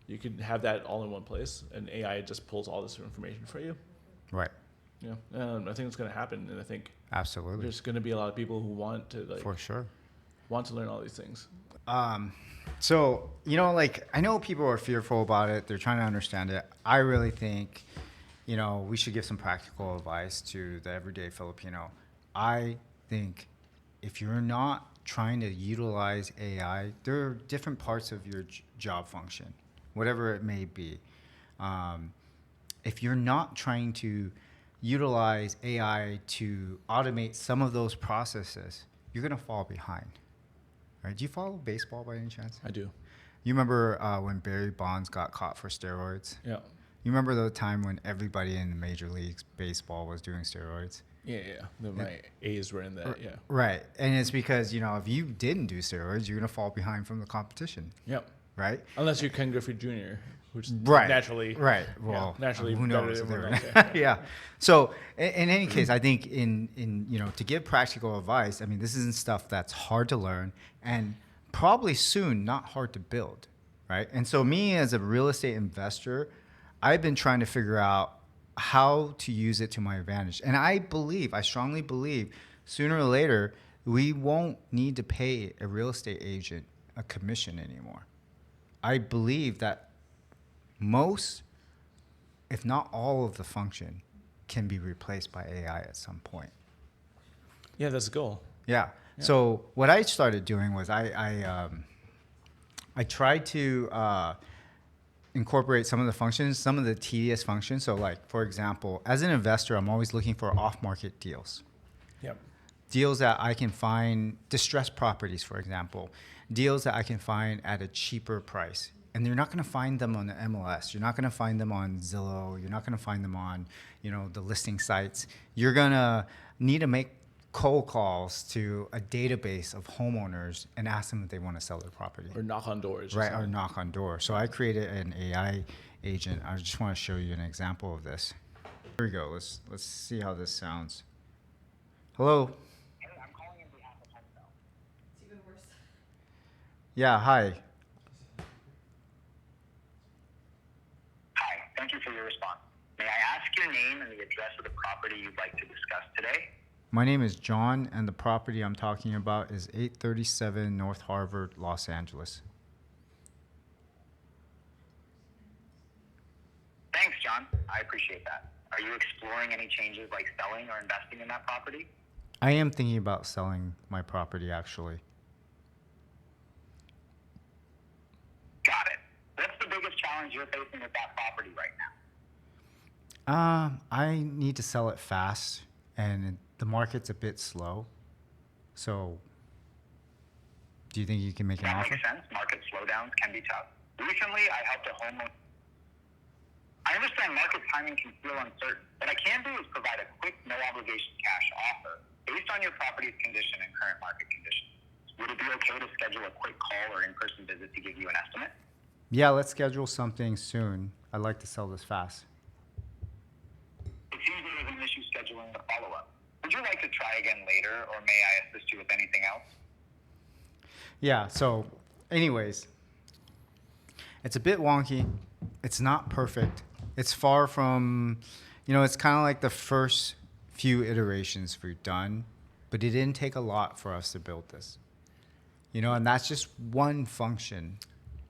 you could have that all in one place, and AI just pulls all this information for you. Right. Yeah, I think it's going to happen, and I think absolutely there's going to be a lot of people who want to for sure want to learn all these things. So I know people are fearful about it. They're trying to understand it. I really think, we should give some practical advice to the everyday Filipino. I think if you're not trying to utilize AI, there are different parts of your job function, whatever it may be. If you're not trying to utilize AI to automate some of those processes, you're going to fall behind. Right? Do you follow baseball by any chance? I do. You remember when Barry Bonds got caught for steroids? Yeah. You remember the time when everybody in the Major League Baseball was doing steroids? Yeah. My A's were in that, yeah. Right. And it's because, if you didn't do steroids, you're going to fall behind from the competition. Yep. Right? Unless you're Ken Griffey Jr., which naturally. Right. Well, naturally who knows? Else, yeah. So in any case, I think in to give practical advice, this isn't stuff that's hard to learn and probably soon not hard to build, right? And so me as a real estate investor, I've been trying to figure out how to use it to my advantage. And I strongly believe sooner or later, we won't need to pay a real estate agent a commission anymore. I believe that most, if not all of the function can be replaced by AI at some point. Yeah, that's the goal. Yeah. So what I started doing was I tried to incorporate some of the functions, some of the tedious functions. So like, for example, as an investor, I'm always looking for off-market deals. Yep. Deals that I can find, distressed properties, for example, deals that I can find at a cheaper price. And you're not going to find them on the MLS. You're not going to find them on Zillow. You're not going to find them on, the listing sites. You're going to need to make cold calls to a database of homeowners and ask them if they want to sell their property. Or knock on doors. Right, or knock on doors. So I created an AI agent. I just want to show you an example of this. Here we go. Let's see how this sounds. Hello. Hey, I'm calling on behalf of Homesell. It's even worse. Yeah, hi. Hi, thank you for your response. May I ask your name and the address of the property you'd like to discuss today? My name is John, and the property I'm talking about is 837 North Harvard, Los Angeles. Thanks, John. I appreciate that. Are you exploring any changes like selling or investing in that property? I am thinking about selling my property, actually. Got it. What's the biggest challenge you're facing with that property right now? I need to sell it fast, and the market's a bit slow. So, do you think you can make an That offer? makes sense. Market slowdowns can be tough. Recently, I helped a homeowner. I understand market timing can feel uncertain. What I can do is provide a quick, no-obligation cash offer based on your property's condition and current market conditions. Would it be okay to schedule a quick call or in-person visit to give you an estimate? Yeah, let's schedule something soon. I'd like to sell this fast. It seems there is an issue scheduling the follow-up. Would you like to try again later, or may I assist you with anything else? Yeah, so anyways, it's a bit wonky. It's not perfect. It's far from, it's kind of like the first few iterations we've done, but it didn't take a lot for us to build this. And that's just one function.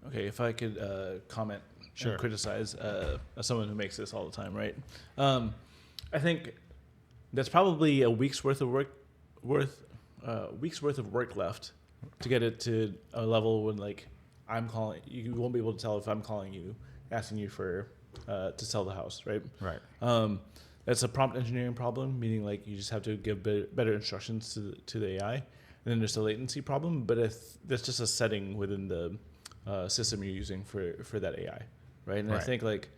Okay, if I could comment Sure. and criticize as someone who makes this all the time, right? I think that's probably a week's worth of work left to get it to a level when I'm calling. You won't be able to tell if I'm calling you, asking you for to sell the house, right? Right. That's a prompt engineering problem, meaning you just have to give better instructions to the AI. And then there's the latency problem, but that's just a setting within the system you're using for that AI, right? And Right. I think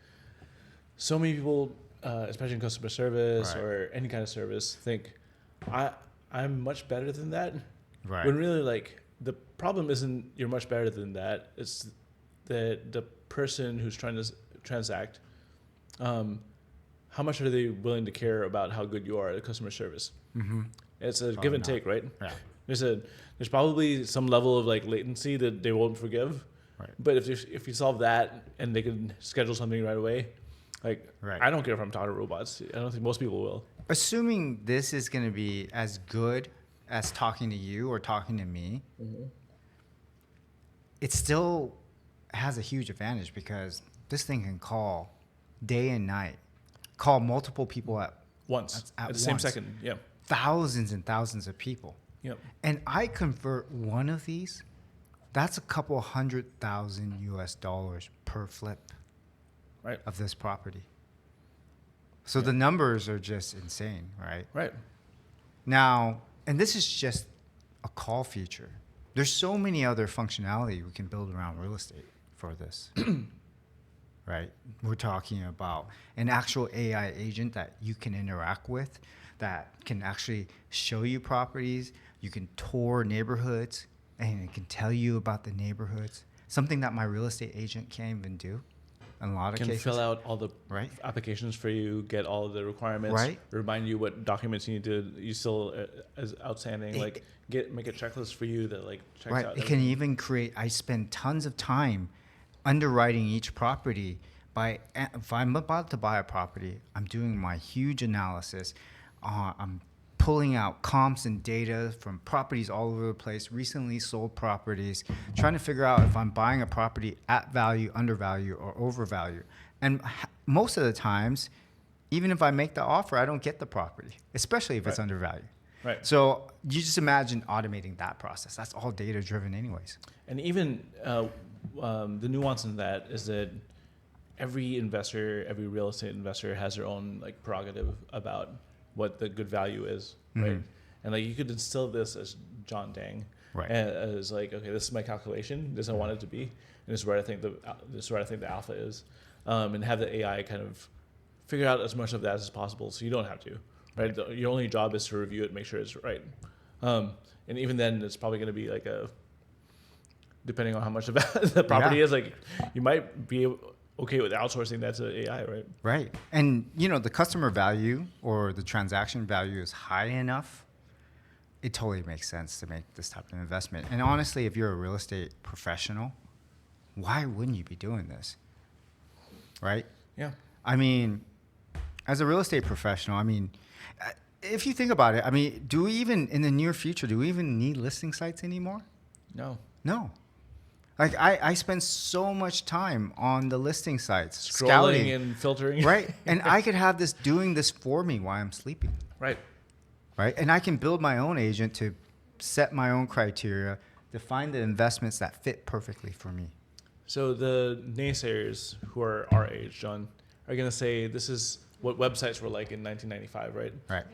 so many people, especially in customer service Right. or any kind of service, think I'm much better than that. Right. When really the problem isn't you're much better than that. It's that the person who's trying to transact, how much are they willing to care about how good you are at customer service? Mm-hmm. It's a give and not. take, right? Yeah. There's probably some level of latency that they won't forgive. Right. But if you solve that and they can schedule something right away, Right. I don't care if I'm talking to robots. I don't think most people will. Assuming this is going to be as good as talking to you or talking to me, it still has a huge advantage because this thing can call day and night, call multiple people at Once. At At the same once. second. Yeah. thousands and thousands of people. Yep. And I convert one of these, that's a couple $100,000 US per flip Right. of this property. So the numbers are just insane, right? Right. Now, and this is just a call feature. There's so many other functionality we can build around real estate for this, right? We're talking about an actual AI agent that you can interact with, that can actually show you properties. You can tour neighborhoods, and it can tell you about the neighborhoods. Something that my real estate agent can't even do in a lot of Can cases. fill out all the Right. applications for you, get all of the requirements, Right. remind you what documents you still as outstanding, It- make a checklist for you that checks Right. out. It can even create. I spend tons of time underwriting each property. If I'm about to buy a property, I'm doing my huge analysis. I'm pulling out comps and data from properties all over the place, recently sold properties, trying to figure out if I'm buying a property at value, undervalue, or overvalue. And most of the times, even if I make the offer, I don't get the property, especially if it's Right. undervalued. Right. So you just imagine automating that process. That's all data driven anyways. And even the nuance in that is that every investor, every real estate investor has their own like prerogative about what the good value is, right? And like you could instill this as John Dang, Right. as like, okay, this is my calculation, this is what I want it to be, and this is where I think the alpha is, and have the AI kind of figure out as much of that as possible, so you don't have to, right? Your only job is to review it, make sure it's right, and even then, it's probably going to be like depending on how much of the property is, like you might be okay with outsourcing that to AI, right? Right. And, the customer value or the transaction value is high enough, it totally makes sense to make this type of investment. And honestly, if you're a real estate professional, why wouldn't you be doing this? Right? Yeah. I mean, as a real estate professional, if you think about it, do we even, in the near future, do we even need listing sites anymore? No. No. Like I spend so much time on the listing sites, Scrolling scouting and filtering. right? And I could have this doing this for me while I'm sleeping, Right. right? And I can build my own agent to set my own criteria to find the investments that fit perfectly for me. So the naysayers who are our age, John, are going to say this is what websites were like in 1995, right? Right.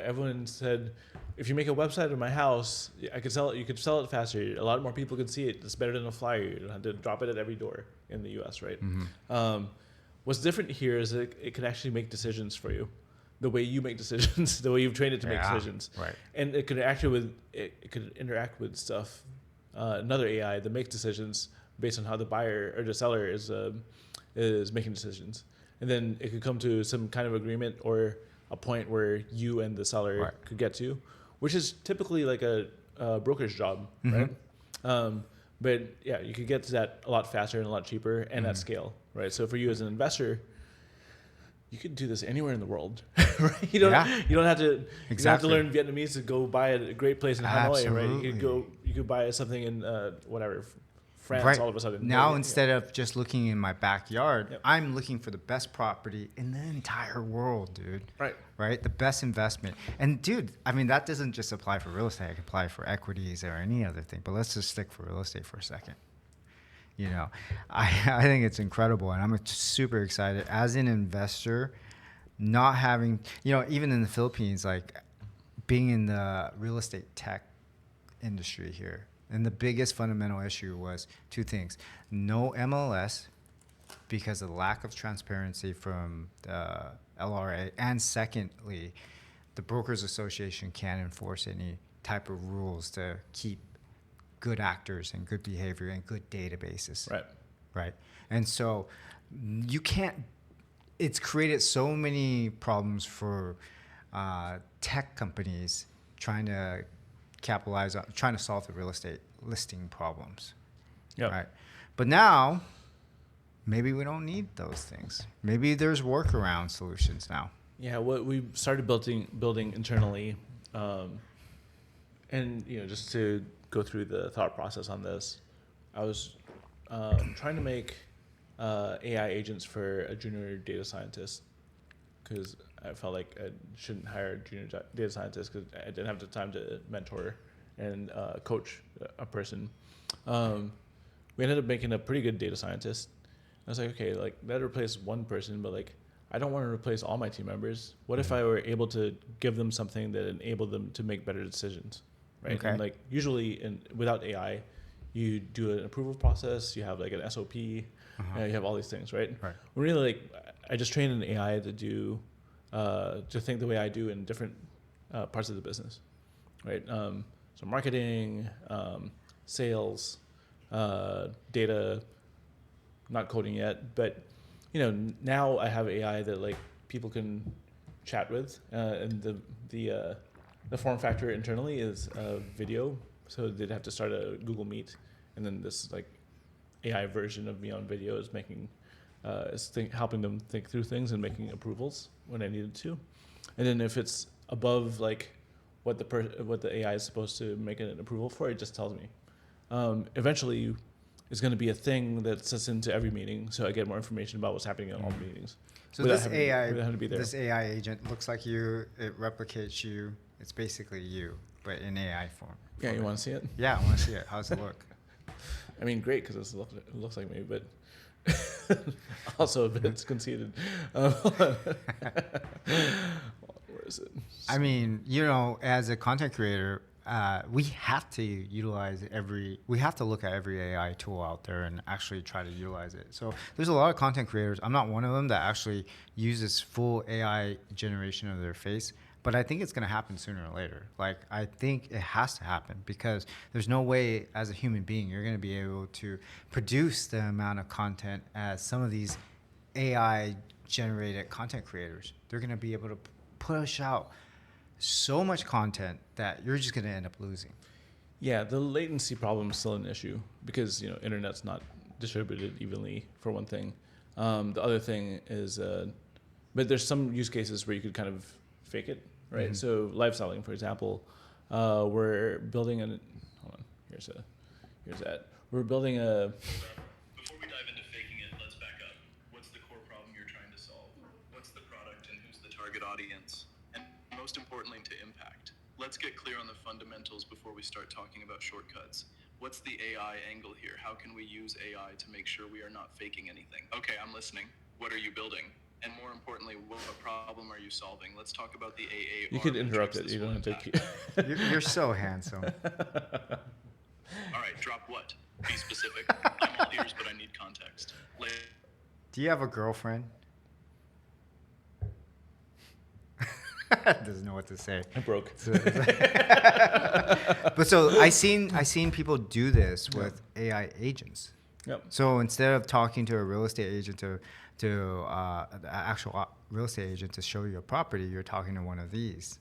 Everyone said, if you make a website of my house, I could sell it. You could sell it faster. A lot more people could see it. It's better than a flyer. You don't have to drop it at every door in the U.S., right? What's different here is that it can actually make decisions for you, the way you make decisions, the way you've trained it to make decisions, right? And it could interact with stuff, another AI that makes decisions based on how the buyer or the seller is making decisions, and then it could come to some kind of agreement or a point where you and the seller could get to, which is typically like a broker's job, right? But yeah, you could get to that a lot faster and a lot cheaper and at scale, right? So for you as an investor, you could do this anywhere in the world, right? You don't have to learn Vietnamese to go buy a great place in Hanoi, right? You could buy something in France all of a sudden. Now, instead of just looking in my backyard, I'm looking for the best property in the entire world, dude. Right? The best investment. And, dude, that doesn't just apply for real estate. It can apply for equities or any other thing. But let's just stick for real estate for a second. I think it's incredible. And I'm super excited. As an investor, not having, even in the Philippines, like being in the real estate tech industry here, and the biggest fundamental issue was two things. No MLS because of the lack of transparency from the LRA. And secondly, the Brokers Association can't enforce any type of rules to keep good actors and good behavior and good databases. Right. And so you can't, it's created so many problems for tech companies trying to capitalize on trying to solve the real estate listing problems. Right. But now maybe we don't need those things. Maybe there's workaround solutions now. Yeah, what we started building internally, and just to go through the thought process on this, I was trying to make AI agents for a junior data scientist because I felt like I shouldn't hire a junior data scientist because I didn't have the time to mentor and coach a person. We ended up making a pretty good data scientist. I was like, okay, like that replaced one person, but like I don't want to replace all my team members. What if I were able to give them something that enabled them to make better decisions, right? Okay. And like usually without AI, you do an approval process, you have like an SOP, you have all these things, right? Really, like I just trained an AI to do to think the way I do in different parts of the business, right? So marketing, sales, data, not coding yet, but now I have AI that like people can chat with, and the form factor internally is video, so they'd have to start a Google Meet, and then this like AI version of me on video is making helping them think through things and making approvals when I needed to, and then if it's above like what the AI is supposed to make an approval for, it just tells me. Eventually, it's going to be a thing that sits into every meeting, so I get more information about what's happening in all the meetings. So this AI agent looks like you. It replicates you. It's basically you, but in AI form. Yeah, you want to see it? Yeah, I want to see it. How does it look? I mean, great, because it looks like me, but Also, Vince conceded. Where is it? I mean, you know, as a content creator, we have to we have to look at every AI tool out there and actually try to utilize it. So there's a lot of content creators. I'm not one of them that actually uses full AI generation of their face, but I think it's going to happen sooner or later. Like, I think it has to happen because there's no way as a human being you're going to be able to produce the amount of content as some of these AI generated content creators. They're going to be able to push out so much content that you're just going to end up losing. Yeah, the latency problem is still an issue because, you know, internet's not distributed evenly, for one thing. The other thing is, but there's some use cases where you could kind of fake it, right? Mm-hmm. So live selling, for example, we're building hold on, here's that. We're building a. Before we dive into faking it, let's back up. What's the core problem you're trying to solve? What's the product and who's the target audience? And most importantly, to impact. Let's get clear on the fundamentals before we start talking about shortcuts. What's the AI angle here? How can we use AI to make sure we are not faking anything? Okay, I'm listening. What are you building? And more importantly, what problem are you solving? Let's talk about the AAR. You could interrupt it. You don't have to keep. You're so handsome. All right, drop what? Be specific. I'm all ears, but I need context. Do you have a girlfriend? Doesn't know what to say. I broke. But so I seen people do this with AI agents. Yep. So instead of talking to a real estate agent to the actual real estate agent to show you a property, you're talking to one of these.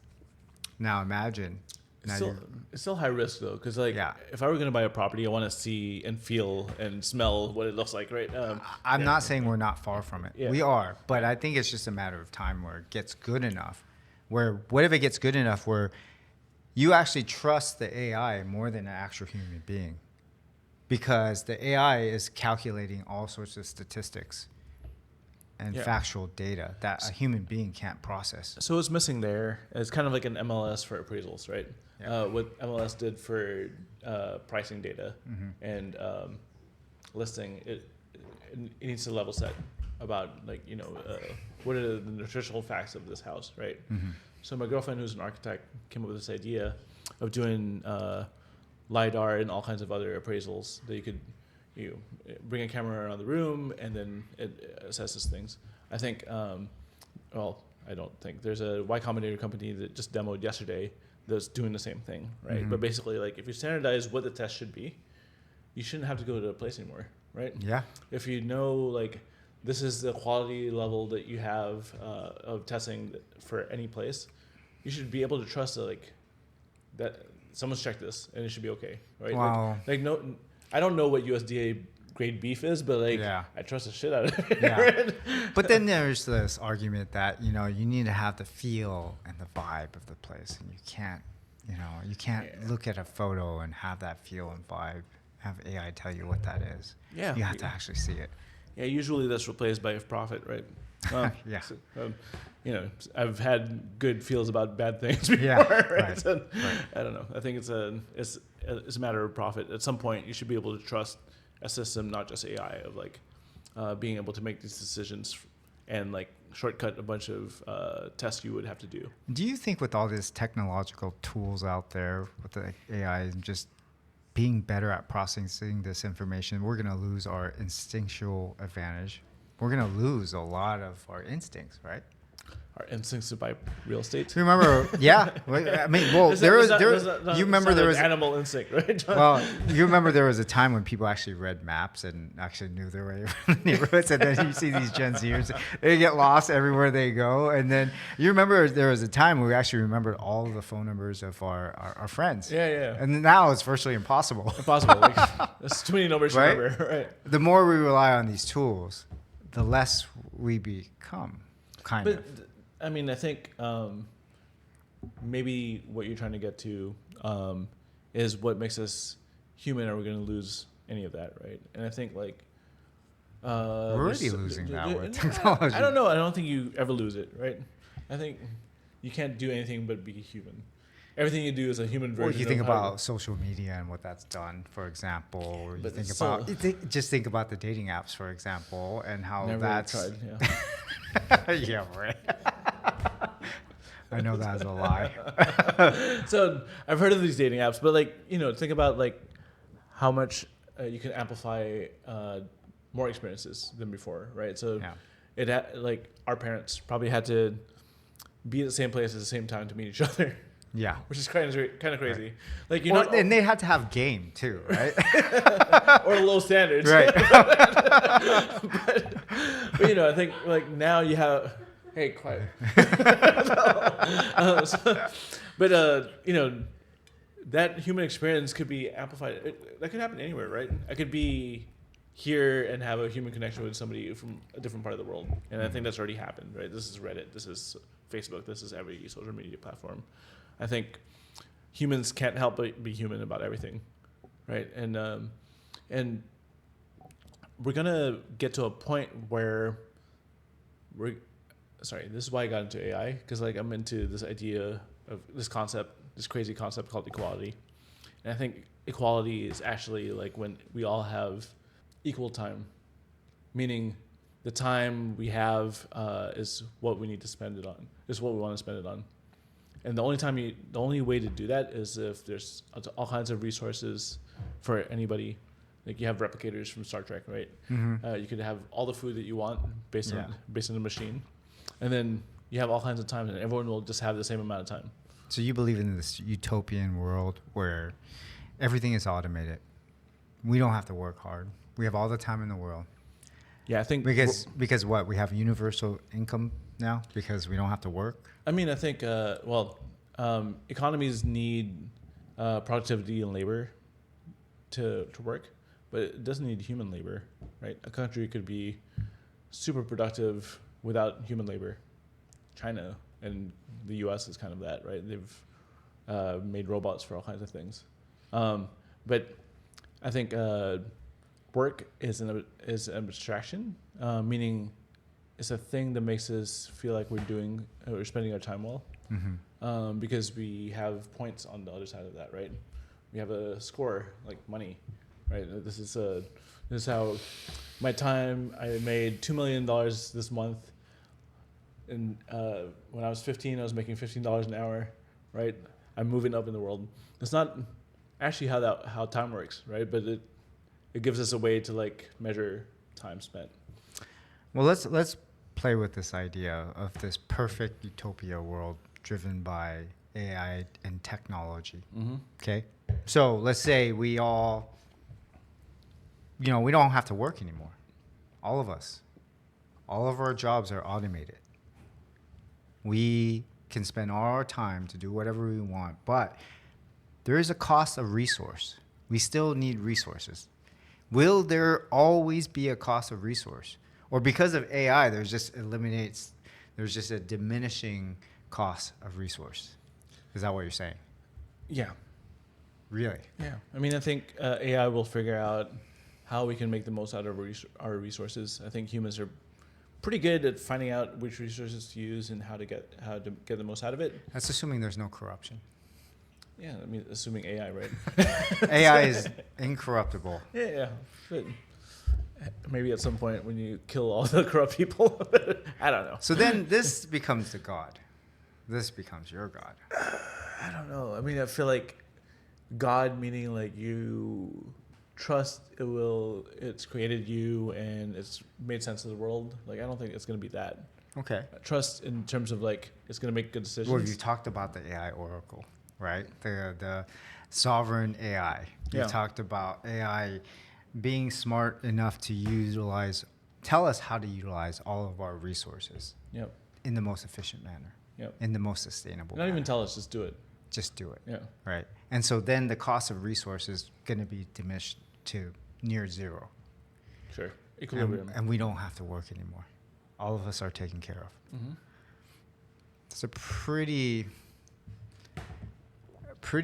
Now imagine. It's still high risk though, because like if I were going to buy a property, I want to see and feel and smell what it looks like, right? I'm not saying we're not far from it. Yeah. We are, but I think it's just a matter of time where it gets good enough. Where what if it gets good enough where you actually trust the AI more than an actual human being, because the AI is calculating all sorts of statistics and factual data that a human being can't process. So what's missing there is kind of like an MLS for appraisals, right? Yeah. What MLS did for pricing data and listing, it needs to level set about like, you know, what are the nutritional facts of this house, right? So my girlfriend, who's an architect, came up with this idea of doing LiDAR and all kinds of other appraisals that you bring a camera around the room and then it assesses things. I think, I don't think. There's a Y Combinator company that just demoed yesterday that's doing the same thing, right? But basically, like, if you standardize what the test should be, you shouldn't have to go to a place anymore, right? Yeah. If you know, like, this is the quality level that you have of testing for any place, you should be able to trust that, like, that someone's checked this and it should be okay, right? Wow. Like no, I don't know what USDA grade beef is, but like I trust the shit out of it. Yeah. Right? But then there's this argument that, you know, you need to have the feel and the vibe of the place, and you can't look at a photo and have that feel and vibe, have AI tell you what that is. Yeah. You have to actually see it. Yeah, usually that's replaced by profit, right? Yeah. So, you know, I've had good feels about bad things before, Yeah, right? So, I don't know. I think it's a matter of profit. At some point, you should be able to trust a system, not just AI, of like being able to make these decisions and like shortcut a bunch of tests you would have to do. Do you think with all these technological tools out there with the AI and just being better at processing this information, we're going to lose our instinctual advantage? We're going to lose a lot of our instincts, right? Our instincts to buy real estate. Remember, yeah. I mean, well, you remember there was animal instinct, right, John? Well, you remember there was a time when people actually read maps and actually knew their way around the neighborhoods, and then you see these Gen Zers, they get lost everywhere they go. And then you remember there was a time when we actually remembered all of the phone numbers of our friends. Yeah. And now it's virtually impossible. Impossible. Like, there's too many numbers to Right? remember. Right. The more we rely on these tools, the less we become, kind of. I mean, I think maybe what you're trying to get to is what makes us human. Are we going to lose any of that, right? And I think like we're already losing that with technology. I don't know. I don't think you ever lose it, right? I think you can't do anything but be human. everything you do is a human version. Or you think of how- about social media and what that's done, for example. Or you But think it's about so- just think about the dating apps, for example, and how Never that's tried. Yeah. yeah, right. I know that's a lie. So I've heard of these dating apps, but like, you know, think about like how much you can amplify more experiences than before, right? So Yeah. like our parents probably had to be at the same place at the same time to meet each other, Yeah. which is kind of crazy. Right. Like you Or, know, and they had to have game too, right? or low standards, Right. But you know, I think like now you have. Hey, quiet. You know, that human experience could be amplified. That could happen anywhere, right? I could be here and have a human connection with somebody from a different part of the world, and I think that's already happened, right? This is Reddit, this is Facebook, this is every social media platform. I think humans can't help but be human about everything, right? And we're gonna get to a point where this is why I got into AI, because like I'm into this idea of this crazy concept called equality. And I think equality is actually like when we all have equal time, meaning the time we have is what we need to spend it on, is what we want to spend it on. And the only way to do that is if there's all kinds of resources for anybody. Like you have replicators from Star Trek, right? Mm-hmm. You could have all the food that you want based Yeah. on the machine. And then you have all kinds of time, and everyone will just have the same amount of time. So you believe in this utopian world where everything is automated. We don't have to work hard. We have all the time in the world. Yeah, I think Because what? We have universal income now because we don't have to work. I mean, I think economies need productivity and labor to work, but it doesn't need human labor, right? A country could be super productive without human labor. China and the U.S. is kind of that, right? They've made robots for all kinds of things, but I think work is an abstraction, meaning it's a thing that makes us feel like we're spending our time well, because we have points on the other side of that, right? We have a score, like money, right? This is how my time. I made $2 million this month. And when I was 15, I was making $15 an hour, right? I'm moving up in the world. It's not actually how time works, right? But it gives us a way to like measure time spent. Well, let's play with this idea of this perfect utopia world driven by AI and technology. Okay, so let's say we all, we don't have to work anymore. All of us, all of our jobs are automated. We can spend all our time to do whatever we want, but there is a cost of resource. We still need resources. Will there always be a cost of resource? Or because of AI, there's just a diminishing cost of resource. Is that what you're saying? Yeah. Really? Yeah. I mean, I think AI will figure out how we can make the most out of our resources. I think humans are pretty good at finding out which resources to use and how to get the most out of it. That's assuming there's no corruption. Yeah, I mean, assuming AI, right? AI is incorruptible. Yeah. But maybe at some point when you kill all the corrupt people, I don't know. So then this becomes the God. This becomes your God. I don't know. I mean, I feel like God meaning like you trust it's created you and it's made sense of the world. Like, I don't think it's going to be that. Okay. Trust in terms of like it's going to make good decisions. Well, you talked about the AI oracle, right? The sovereign AI. You Yeah. talked about AI being smart enough to tell us how to utilize all of our resources Yep. in the most efficient manner, Yep. in the most sustainable Not manner. even tell us, just do it. Just do it. Yeah. Right. And so then the cost of resources going to be diminished to near zero. Sure. Equilibrium. And we don't have to work anymore. All of us are taken care of. Mm-hmm. It's a pretty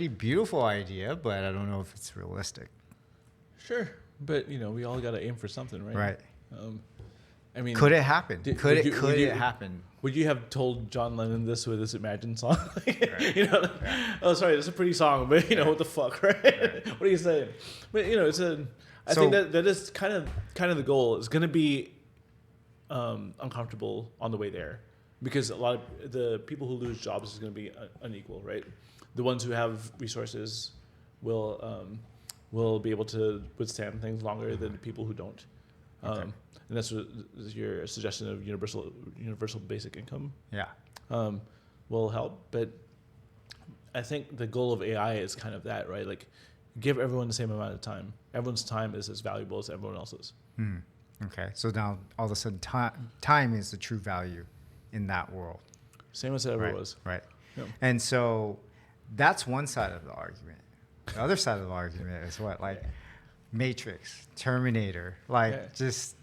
beautiful idea, but I don't know if it's realistic. Sure. But, we all got to aim for something, right? Right. I mean, Could it happen? Did- Could would it you- would you- happen? Would you have told John Lennon this with his Imagine song? Right. You know, oh, sorry, that's a pretty song, but you know, what the fuck, right? What are you saying? But you know, I think that is kind of the goal. It's going to be uncomfortable on the way there, because a lot of the people who lose jobs is going to be unequal, right? The ones who have resources will be able to withstand things longer than the people who don't. And that's what your suggestion of universal basic income Yeah. will help. But I think the goal of AI is kind of that, right? Like, give everyone the same amount of time. Everyone's time is as valuable as everyone else's. Okay. So now all of a sudden, time is the true value in that world. Same as it ever Right. was. Right. Yeah. And so that's one side of the argument. The other side of the argument is what? Like Matrix, Terminator, like Yeah. just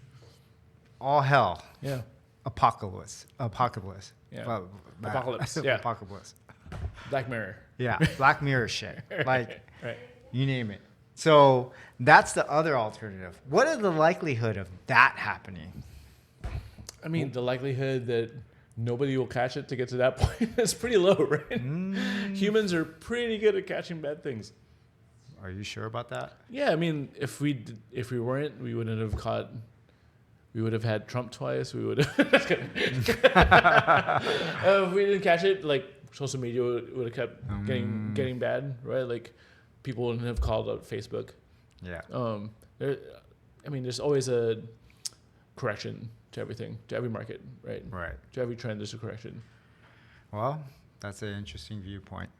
all hell. Yeah. Apocalypse. Yeah. That- Apocalypse, yeah. Apocalypse. Black Mirror. Yeah. Black Mirror shit. Like, Right. you name it. So that's the other alternative. What is the likelihood of that happening? I mean, the likelihood that nobody will catch it to get to that point is pretty low, right? Humans are pretty good at catching bad things. Are you sure about that? Yeah, I mean, if we weren't, we wouldn't have caught. We would have had Trump twice. We would have. If we didn't catch it, like social media would have kept getting bad, right? Like people wouldn't have called out Facebook. Yeah. There's always a correction to everything, to every market, right? Right. To every trend, there's a correction. Well, that's an interesting viewpoint.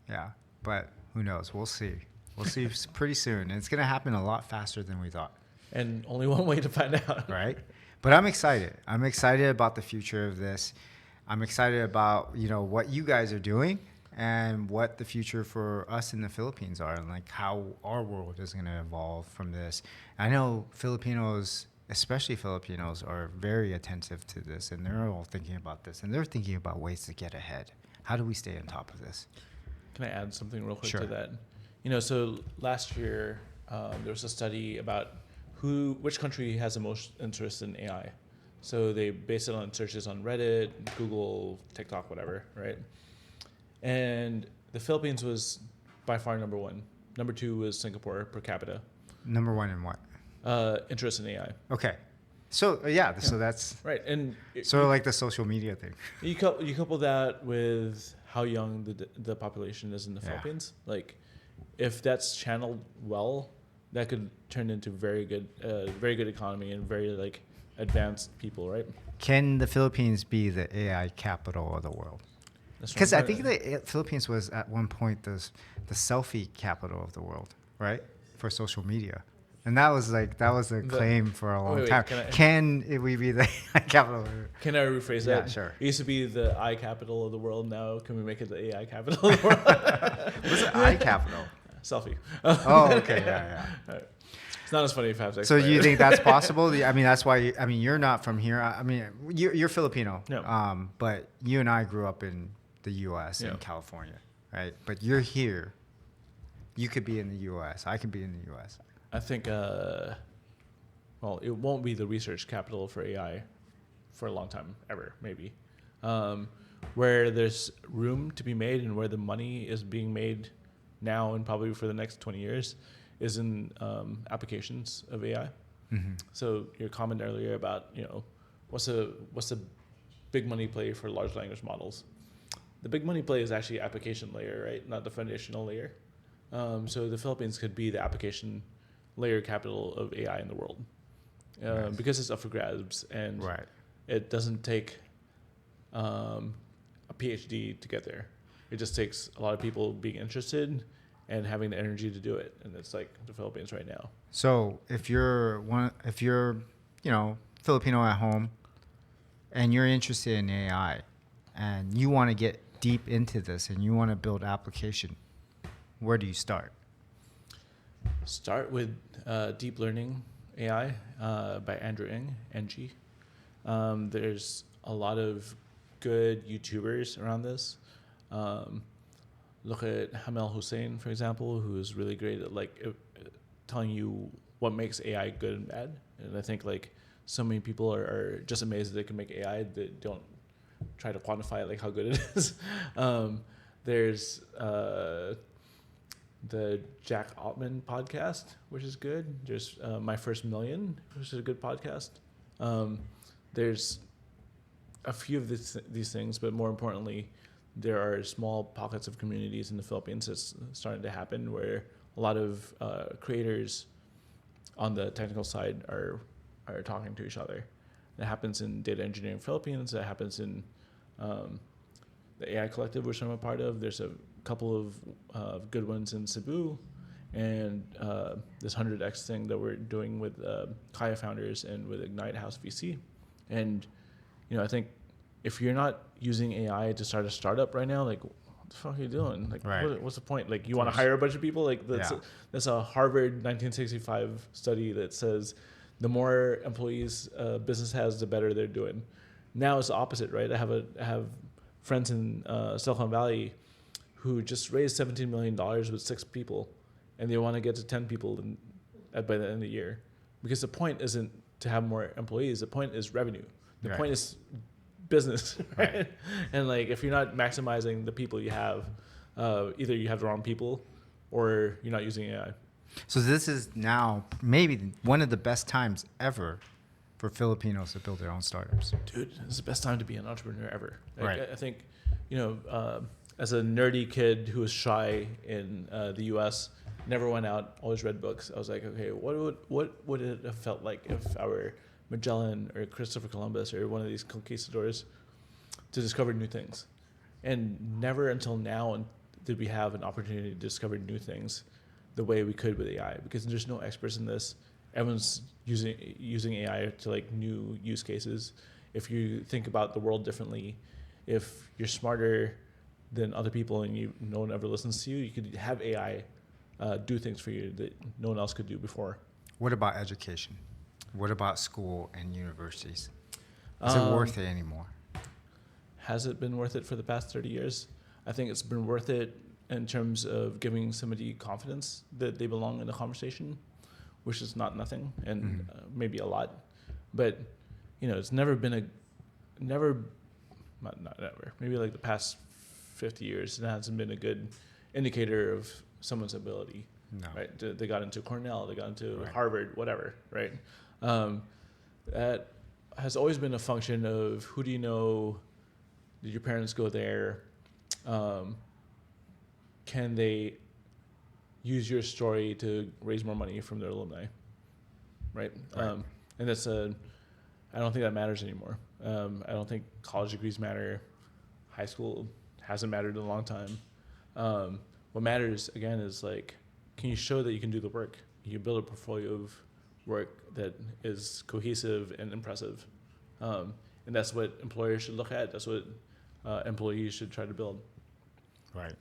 Yeah. But who knows? We'll see. We'll see pretty soon. And it's going to happen a lot faster than we thought. And only one way to find out. Right. But I'm excited. I'm excited about the future of this. I'm excited about, what you guys are doing and what the future for us in the Philippines are, and like how our world is going to evolve from this. I know Filipinos, especially Filipinos, are very attentive to this, and they're all thinking about this, and they're thinking about ways to get ahead. How do we stay on top of this? Can I add something real quick Sure. to that? So last year there was a study about which country has the most interest in AI. So they based it on searches on Reddit, Google, TikTok, whatever, right? And the Philippines was by far number one. Number two was Singapore per capita. Number one in what? Interest in AI. Okay. So, so that's Right. And sort of like the social media thing. you couple that with how young the population is in the Yeah. Philippines. Like, if that's channeled well, that could turn into very good economy and very like advanced people, right? Can the Philippines be the AI capital of the world? That's what Because I'm I think trying the Philippines was at one point the selfie capital of the world, right? For social media. And that was a claim for a long wait, time. can Can we be the capital? Can I rephrase that? Yeah, sure. It used to be the I capital of the world. Now can we make it the AI capital of the world? What's the I capital? Selfie. Oh, okay, yeah. Right. It's not as funny if I have to So explain you it. think that's possible? I mean, that's why. You're not from here. I mean, you're Filipino. No. But you and I grew up in the U.S. Yeah. in California, right? But you're here. You could be in the U.S. I could be in the U.S. I think, it won't be the research capital for AI for a long time, ever, maybe. Where there's room to be made and where the money is being made now and probably for the next 20 years is in applications of AI. Mm-hmm. So your comment earlier about, what's the big money play for large language models? The big money play is actually application layer, right? Not the foundational layer. So the Philippines could be the application layer capital of AI in the world, Nice. because it's up for grabs and Right. it doesn't take a PhD to get there. It just takes a lot of people being interested and having the energy to do it, and it's like the Philippines right now. So if you're Filipino at home, and you're interested in AI, and you want to get deep into this, and you want to build application, where do you start? Start with Deep Learning AI by Andrew Ng, NG. There's a lot of good YouTubers around this. Look at Hamel Hussein, for example, who is really great at telling you what makes AI good and bad. And I think so many people are just amazed that they can make AI that don't try to quantify like how good it is. There's the Jack Altman podcast, which is good. There's My First Million, which is a good podcast. There's a few of these things, but more importantly, there are small pockets of communities in the Philippines that's starting to happen where a lot of creators on the technical side are talking to each other. That happens in Data Engineering Philippines. That happens in the AI Collective, which I'm a part of. There's a couple of good ones in Cebu, and this 100x thing that we're doing with Kaya founders and with Ignite House VC. And I think if you're not using AI to start a startup right now, like, what the fuck are you doing? Like, Right. what's the point? Like, you want to hire a bunch of people? Like, that's a Harvard 1965 study that says the more employees a business has, the better they're doing. Now it's the opposite, right? I have friends in Silicon Valley who just raised $17 million with 6 people, and they want to get to 10 people by the end of the year. Because the point isn't to have more employees. The point is revenue. The point is business, right? And like, if you're not maximizing the people you have, either you have the wrong people or you're not using AI. So this is now maybe one of the best times ever for Filipinos to build their own startups. Dude, this is the best time to be an entrepreneur ever. Like, Right. I think, as a nerdy kid who was shy in the U.S., never went out, always read books. I was like, okay, what would it have felt like if I were Magellan or Christopher Columbus or one of these conquistadors to discover new things? And never until now did we have an opportunity to discover new things the way we could with AI, because there's no experts in this. Everyone's using AI to like new use cases. If you think about the world differently, if you're smarter than other people and no one ever listens to you, you could have AI do things for you that no one else could do before. What about education? What about school and universities? Is it worth it anymore? Has it been worth it for the past 30 years? I think it's been worth it in terms of giving somebody confidence that they belong in the conversation, which is not nothing, and maybe a lot. But, it's never been not never, maybe like the past 50 years, it hasn't been a good indicator of someone's ability. No. Right? They got into Cornell, they got into Harvard, whatever, right? That has always been a function of who do you know, did your parents go there, can they use your story to raise more money from their alumni, right? And that's I don't think that matters anymore. I don't think college degrees matter. High school hasn't mattered in a long time. What matters, again, is like, can you show that you can do the work? Can you build a portfolio of work that is cohesive and impressive? And that's what employers should look at. That's what employees should try to build. Right.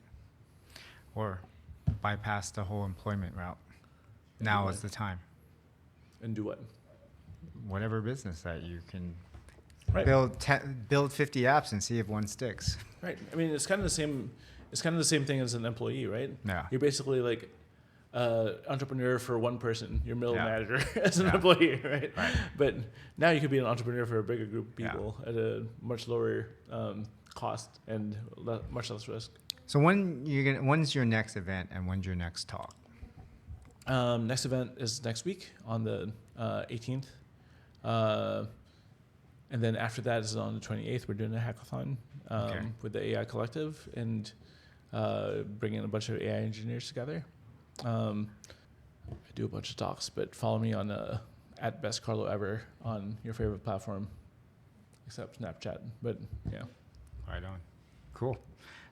Or bypass the whole employment route. Now is the time. And do what? Whatever business that you can Right. build 50 apps and see if one sticks. Right. I mean, it's kind of the same. It's kind of the same thing as an employee, right? Yeah. You're basically like entrepreneur for one person. You're middle manager as an Yeah. employee, right? Right. But now you could be an entrepreneur for a bigger group of people at a much lower cost and much less risk. So when's your next event and when's your next talk? Next event is next week on the 18th. And then after that is on the 28th. We're doing a hackathon with the AI Collective and bringing a bunch of AI engineers together. I do a bunch of talks, but follow me on at bestcarloever on your favorite platform, except Snapchat. But yeah. Right on. Cool.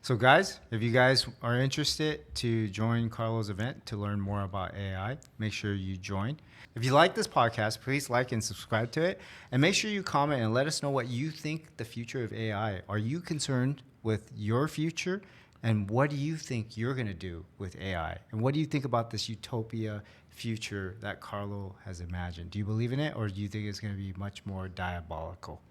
So guys, if you guys are interested to join Carlo's event to learn more about AI, make sure you join. If you like this podcast, please like and subscribe to it. And make sure you comment and let us know what you think the future of AI. Are you concerned with your future? And what do you think you're going to do with AI? And what do you think about this utopia future that Carlo has imagined? Do you believe in it, or do you think it's going to be much more diabolical?